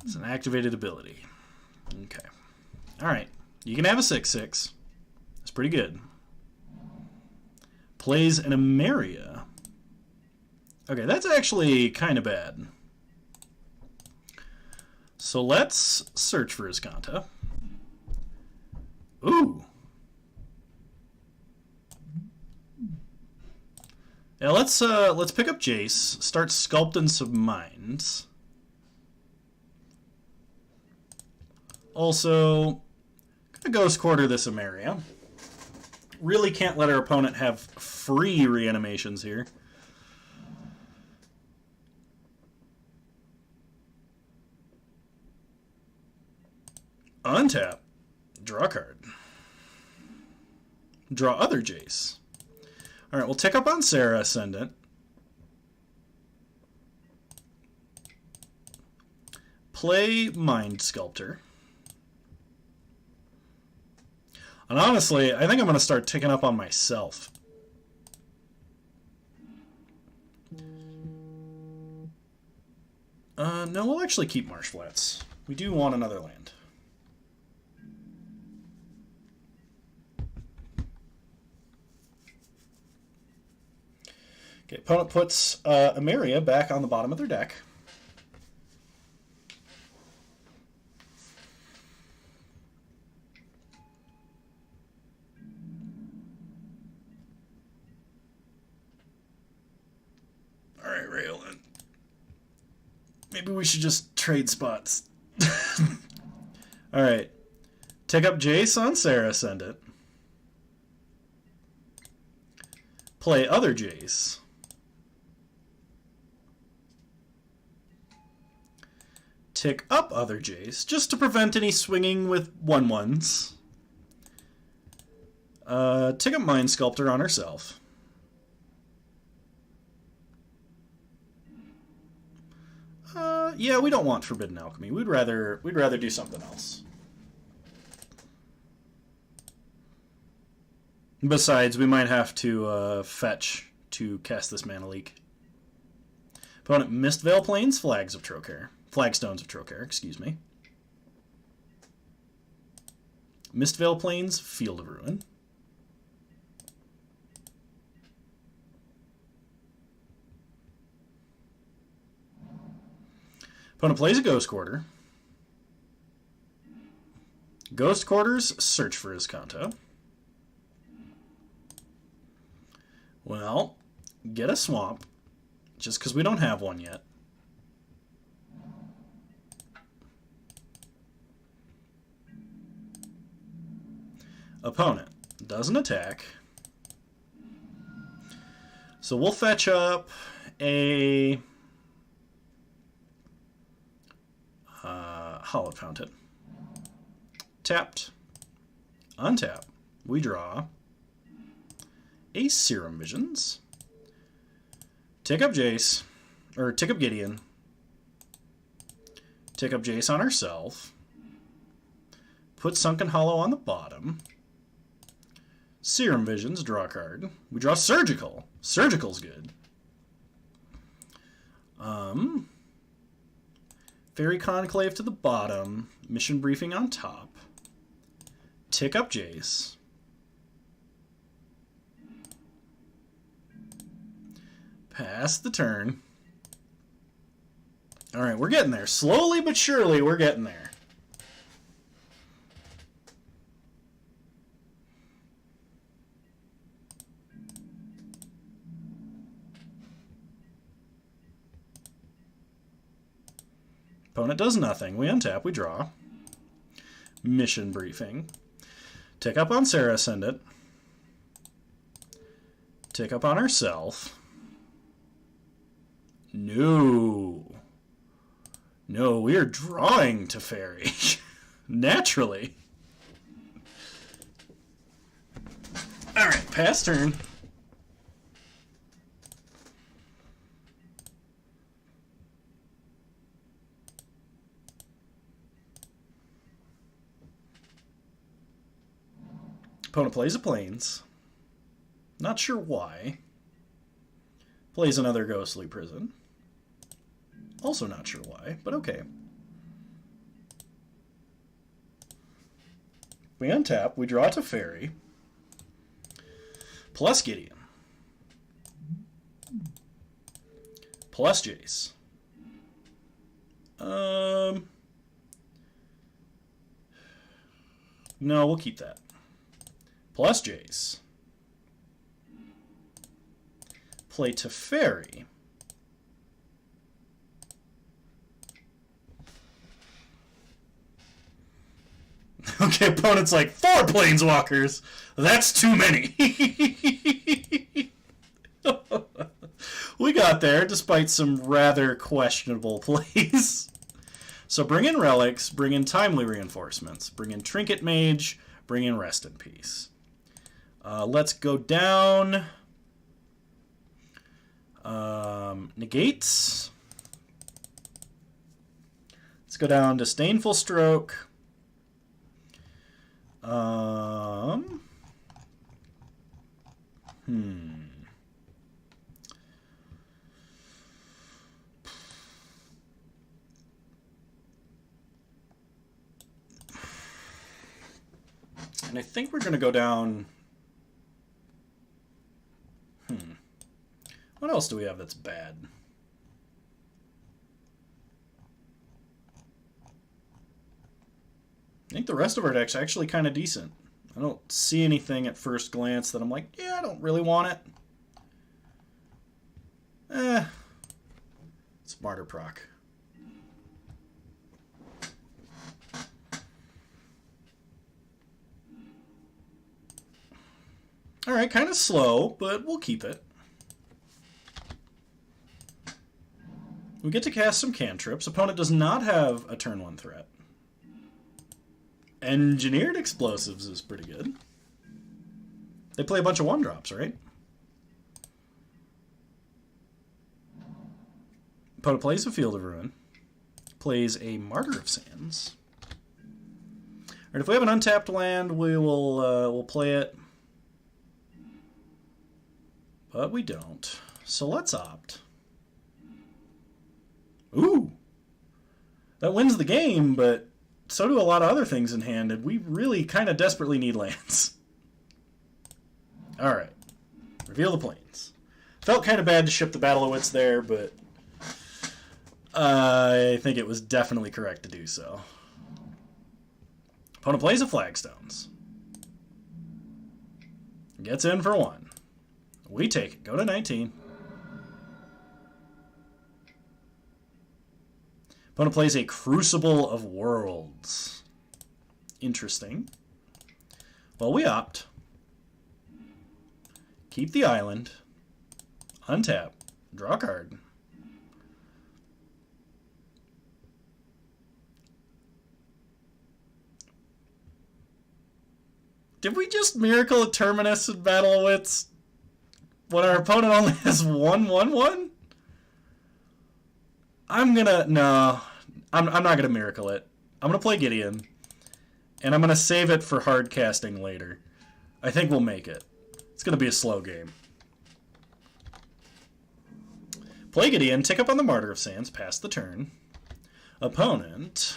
It's an activated ability. Okay. Alright. You can have a 6/6. That's pretty good. Plays an Emeria. Okay, that's actually kind of bad. So let's search for Iskanta. Ooh. Yeah, let's pick up Jace, start sculpting some minds. Also, gonna Ghost Quarter this Emeria. Really can't let our opponent have free reanimations here. Untap. Draw a card. Draw other Jace. Alright, we'll tick up on Sarah Ascendant. Play Mind Sculptor. And honestly, I think I'm going to start ticking up on myself. No, we'll actually keep Marsh Flats. We do want another land. Okay, opponent puts Emeria back on the bottom of their deck. Alright, Raylan. Maybe we should just trade spots. Alright. Take up Jace on Sarah Ascendant. Play other Jace. Tick up other Jace, just to prevent any swinging with 1/1s. Tick up Mind Sculptor on herself. Yeah, we don't want Forbidden Alchemy. We'd rather do something else. Besides, we might have to fetch to cast this Mana Leak. Opponent Mistveil Plains, Flagstones of Trokair, excuse me. Mistveil Plains, Field of Ruin. Opponent plays a Ghost Quarter. Ghost Quarters, search for Iskanta. Well, get a swamp, just because we don't have one yet. Opponent doesn't attack. So we'll fetch up a Hallowed Fountain. Tapped. Untap. We draw a Serum Visions. Tick up Jace. Or tick up Gideon. Tick up Jace on herself. Put Sunken Hollow on the bottom. Serum Visions, draw a card. We draw Surgical. Surgical's good. Fairy Conclave to the bottom. Mission Briefing on top. Tick up Jace. Pass the turn. Alright, we're getting there. Slowly but surely, we're getting there. Opponent does nothing. We untap, we draw. Mission Briefing. Tick up on Sarah Ascendant. Tick up on herself. No. No, we are drawing to Fairy. Naturally. Alright, pass turn. Opponent plays a Plains. Not sure why. Plays another Ghostly Prison. Also not sure why, but okay. We untap, we draw to Fairy. Plus Gideon. Plus Jace. No, we'll keep that. Plus Jace. Play to Fairy. Okay, opponent's like, 4 Planeswalkers! That's too many! We got there, despite some rather questionable plays. So bring in Relics, bring in Timely Reinforcements, bring in Trinket Mage, bring in Rest in Peace. Let's go down. Negates. Let's go down to Disdainful Stroke. And I think we're going to go down... What else do we have that's bad? I think the rest of our deck's actually kind of decent. I don't see anything at first glance that I'm like, yeah, I don't really want it. Smarter proc. Alright, kind of slow, but we'll keep it. We get to cast some cantrips. Opponent does not have a turn 1 threat. Engineered Explosives is pretty good. They play a bunch of 1-drops, right? Opponent plays a Field of Ruin. Plays a Martyr of Sands. Alright, if we have an untapped land, we'll play it. But we don't. So let's opt. Ooh! That wins the game, but so do a lot of other things in hand, and we really kind of desperately need lands. Alright. Reveal the Plains. Felt kind of bad to ship the Battle of Wits there, but I think it was definitely correct to do so. Opponent plays a Flagstones. Gets in for 1. We take it. Go to 19. Opponent plays a Crucible of Worlds. Interesting. Well, we opt. Keep the island. Untap. Draw a card. Did we just Miracle of Terminus in Battle of Wits when our opponent only has 1/1/1? No. I'm not gonna Miracle it. I'm gonna play Gideon, and I'm gonna save it for hard casting later. I think we'll make it. It's gonna be a slow game. Play Gideon, tick up on the Martyr of Sands, pass the turn. Opponent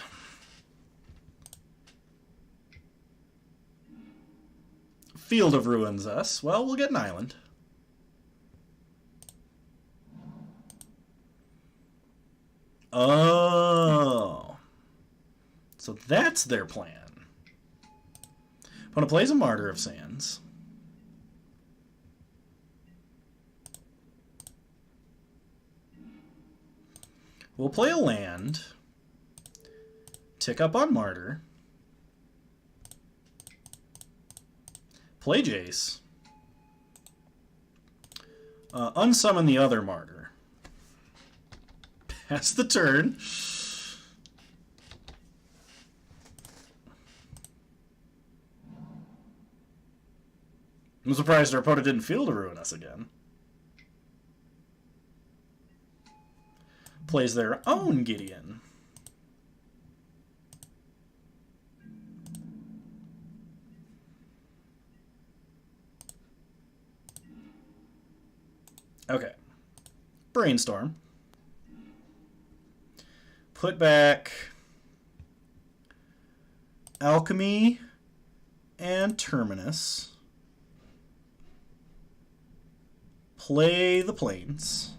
Field of Ruins us. Well, we'll get an island. Oh. So that's their plan. Opponent plays a Martyr of Sands. We'll play a land. Tick up on Martyr. Play Jace. Unsummon the other Martyr. Pass the turn. I'm surprised our opponent didn't Field of Ruin us again. Plays their own Gideon. Okay. Brainstorm. Put back Alchemy and Terminus. Play the Plains.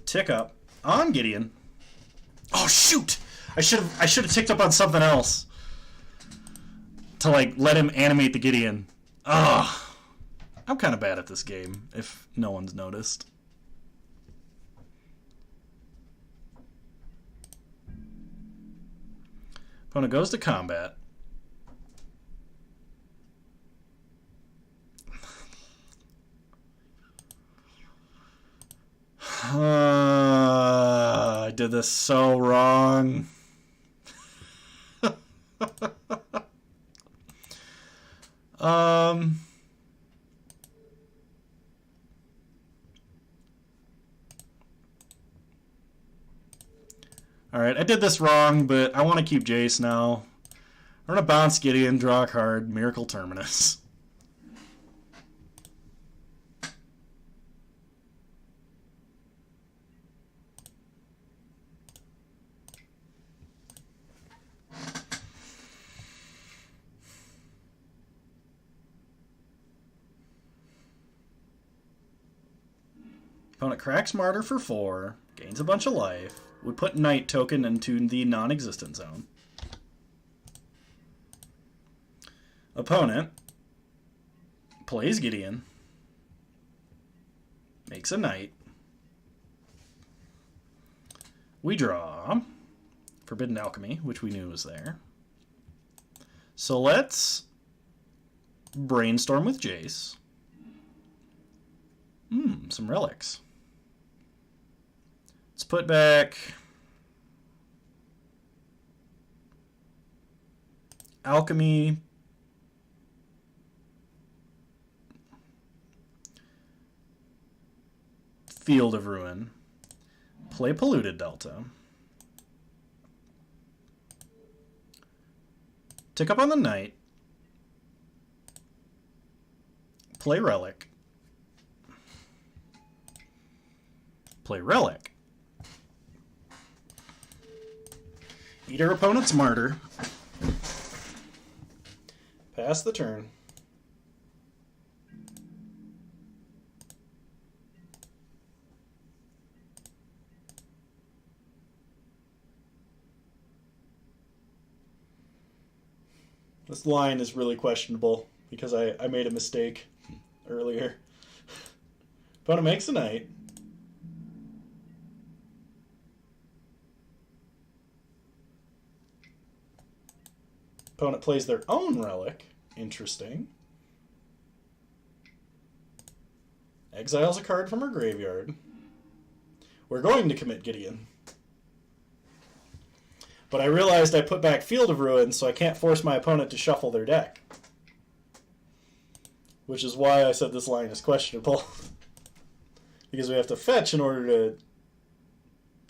Tick up on Gideon. Oh shoot! I should have ticked up on something else to like let him animate the Gideon. Ugh. I'm kind of bad at this game, if no one's noticed. Opponent goes to combat. I did this so wrong. Alright, I did this wrong, but I want to keep Jace now. I'm going to bounce Gideon, draw a card, Miracle Terminus. Opponent cracks Martyr for 4, gains a bunch of life. We put Knight token into the non-existent zone. Opponent plays Gideon, makes a Knight. We draw Forbidden Alchemy, which we knew was there. So let's brainstorm with Jace. Some relics. Let's put back Alchemy, Field of Ruin, play Polluted Delta, tick up on the Knight, play Relic, play Relic, eat our opponent's Martyr, pass the turn. This line is really questionable because I made a mistake earlier. Opponent makes a Knight. Opponent plays their own Relic. Interesting. Exiles a card from her graveyard. We're going to commit Gideon. But I realized I put back Field of Ruin, so I can't force my opponent to shuffle their deck. Which is why I said this line is questionable. Because we have to fetch in order to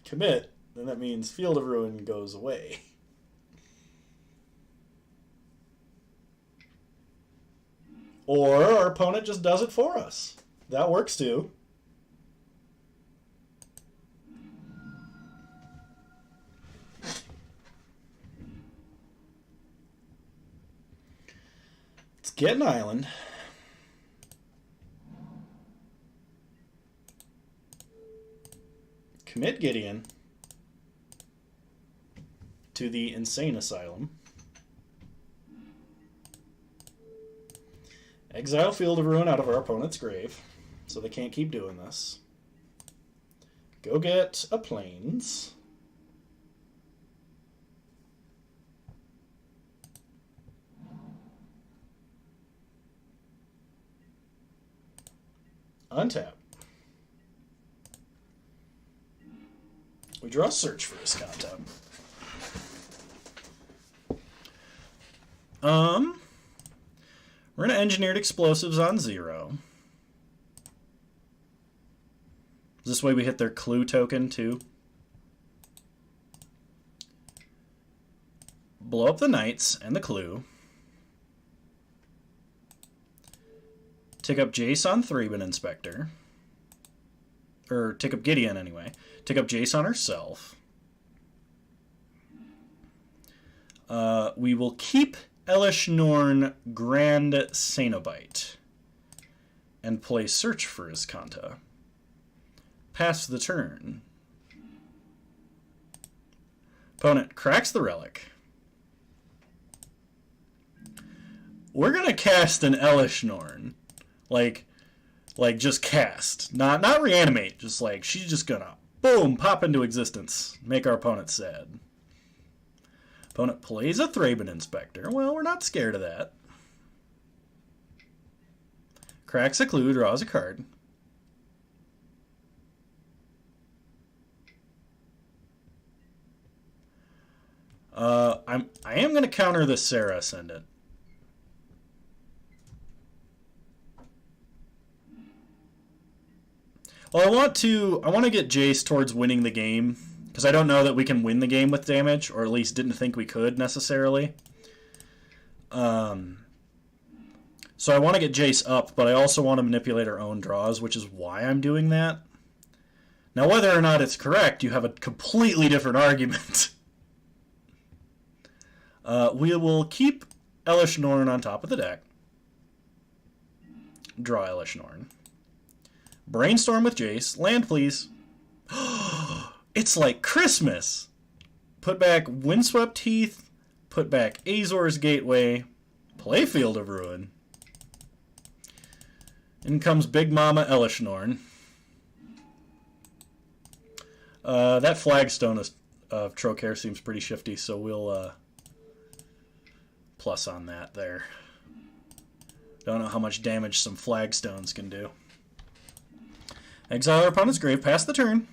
commit, then that means Field of Ruin goes away. Or our opponent just does it for us. That works too. Let's get an island. Commit Gideon to the Insane Asylum. Exile Field of Ruin out of our opponent's grave, so they can't keep doing this. Go get a Plains. Untap. We draw Search for Escata. We're going to engineered explosives on 0. This way we hit their clue token too. Blow up the knights and the clue. Tick up Jace on 3-bin Inspector. Or tick up Gideon anyway. Tick up Jace on herself. We will keep Elish Norn Grand Cenobite and play Search for Iskanta. Pass the turn. Opponent cracks the relic. We're gonna cast an Elish Norn. Like just cast. Not reanimate. Just like, she's just gonna, boom, pop into existence. Make our opponent sad. Opponent plays a Thraben Inspector. Well, we're not scared of that. Cracks a clue, draws a card. I am going to counter the Sarah Ascendant. Well, I want to get Jace towards winning the game, because I don't know that we can win the game with damage, or at least didn't think we could necessarily. So I want to get Jace up, but I also want to manipulate our own draws, which is why I'm doing that. Now, whether or not it's correct, you have a completely different argument. We will keep Elish Norn on top of the deck. Draw Elish Norn. Brainstorm with Jace. Land, please. It's like Christmas. Put back Windswept Heath. Put back Azor's Gateway. Play Field of Ruin. In comes Big Mama Elish Norn. That flagstone of Trocare seems pretty shifty, so we'll plus on that there. Don't know how much damage some flagstones can do. Exile our opponent's grave, pass the turn.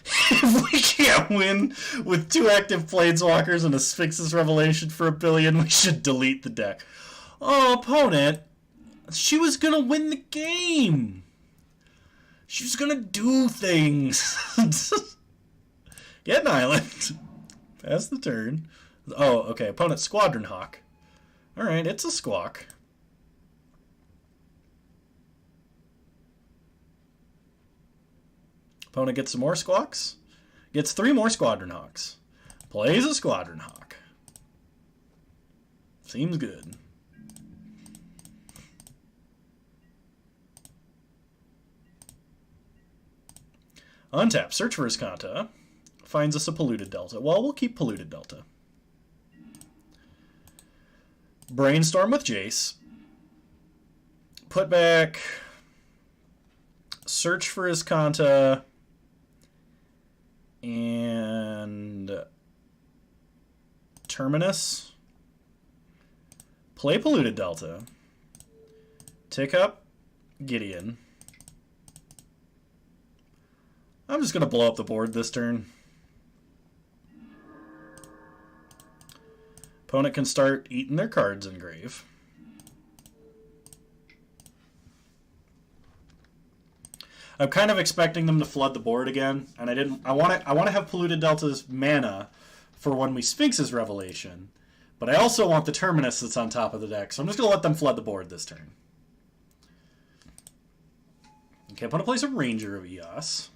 If we can't win with 2 active Planeswalkers and a Sphinx's Revelation for 1 billion, we should delete the deck. Oh, opponent. She was going to win the game. She was going to do things. Get an island. Pass the turn. Oh, okay. Opponent Squadron Hawk. Alright, it's a squawk. Opponent gets some more squawks. Gets 3 more Squadron Hawks. Plays a Squadron Hawk. Seems good. Untap. Search for Iskanta. Finds us a Polluted Delta. Well, we'll keep Polluted Delta. Brainstorm with Jace. Put back Search for Iskanta and Terminus. Play Polluted Delta. Tick up Gideon. I'm just going to blow up the board this turn. Opponent can start eating their cards in grave. I'm kind of expecting them to flood the board again, and I didn't. I want to have Polluted Delta's mana for when we Sphinx's Revelation, but I also want the Terminus that's on top of the deck, so I'm just going to let them flood the board this turn. Okay, opponent plays a Ranger of Eos.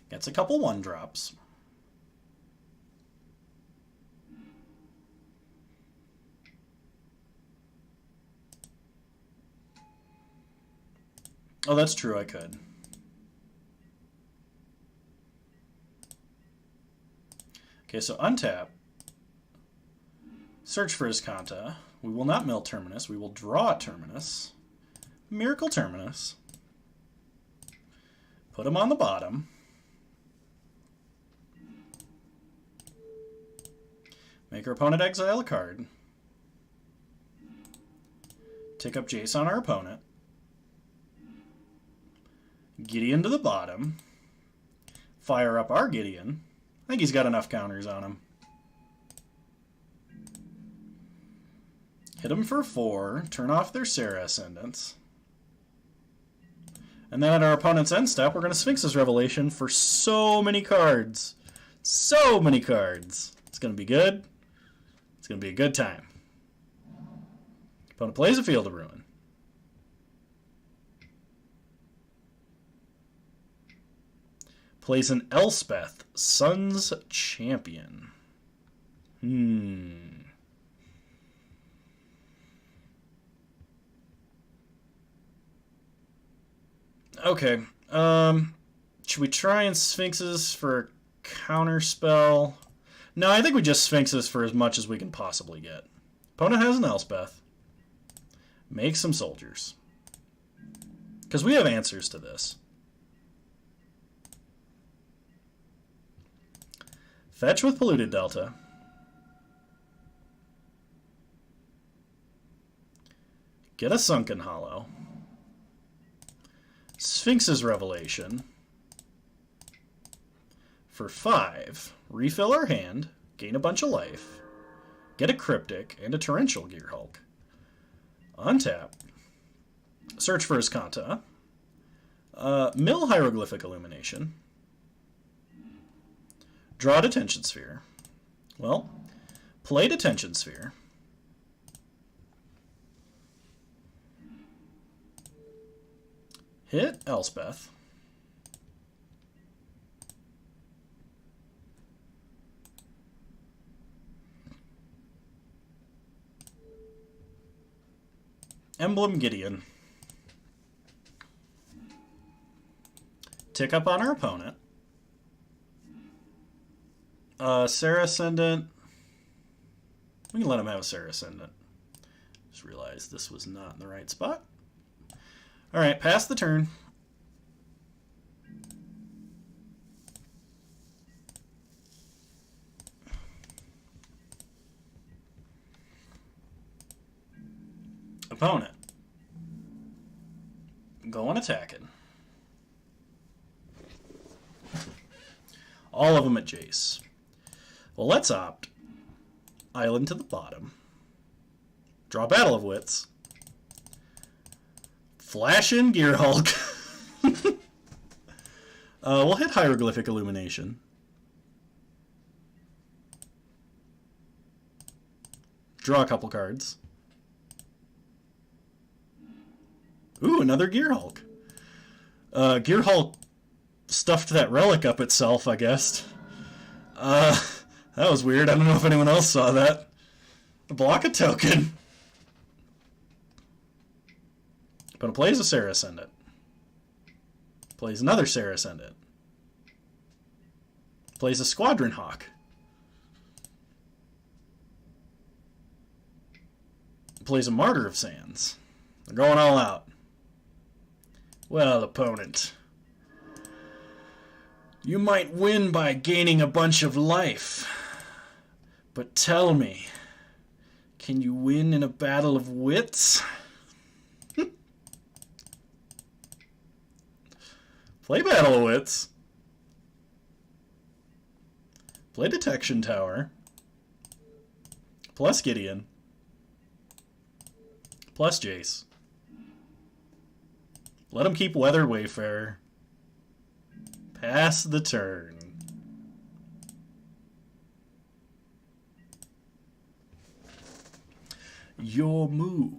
Gets a couple 1-drops. Oh, that's true, I could. Okay, so untap. Search for Iskanta. We will not mill Terminus. We will draw a Terminus. Miracle Terminus. Put him on the bottom. Make our opponent exile a card. Tick up Jace on our opponent. Gideon to the bottom. Fire up our Gideon. I think he's got enough counters on him. Hit him for 4, turn off their Sarah Ascendants. And then at our opponent's end step, we're going to Sphinx's Revelation for so many cards. So many cards. It's going to be good. It's going to be a good time. Opponent plays a Field of Ruin. Plays an Elspeth, Sun's Champion. Okay. Should we try and Sphinxes for counterspell? No, I think we just Sphinxes for as much as we can possibly get. Opponent has an Elspeth. Make some soldiers. Because we have answers to this. Fetch with Polluted Delta. Get a Sunken Hollow. Sphinx's Revelation. For 5, refill our hand, gain a bunch of life, get a Cryptic and a Torrential Gearhulk. Untap. Search for Iskanta. Mill Hieroglyphic Illumination. Draw Detention Sphere. Well, play Detention Sphere. Hit Elspeth. Emblem Gideon. Tick up on our opponent. Sarah Ascendant. We can let him have a Sarah Ascendant. Just realized this was not in the right spot. Alright, pass the turn. Opponent. Going attacking. All of them at Jace. Well, let's opt. Island to the bottom. Draw Battle of Wits. Flash in Gearhulk. We'll hit Hieroglyphic Illumination. Draw a couple cards. Ooh, another Gearhulk. Gearhulk stuffed that relic up itself, I guess. That was weird. I don't know if anyone else saw that. Block a token. But it plays a Sarah Ascendant. Plays another Sarah Ascendant. Plays a Squadron Hawk. Plays a Martyr of Sands. They're going all out. Well, opponent. You might win by gaining a bunch of life. But tell me, can you win in a battle of wits? Play Battle of Wits. Play Detection Tower. Plus Gideon. Plus Jace. Let him keep Weather Wayfarer. Pass the turn. Your move.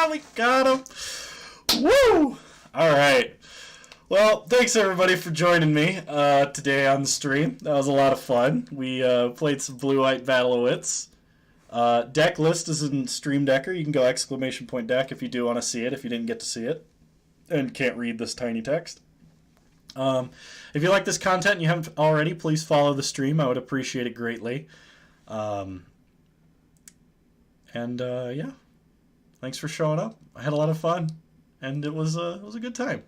We got him. Woo! All right. Well, thanks everybody for joining me today on the stream. That was a lot of fun. We played some Blue-White Battle of Wits. Deck list is in Stream Decker. You can go !deck if you do want to see it, if you didn't get to see it and can't read this tiny text. If you like this content and you haven't already, please follow the stream. I would appreciate it greatly. Yeah, thanks for showing up. I had a lot of fun, and it was a good time.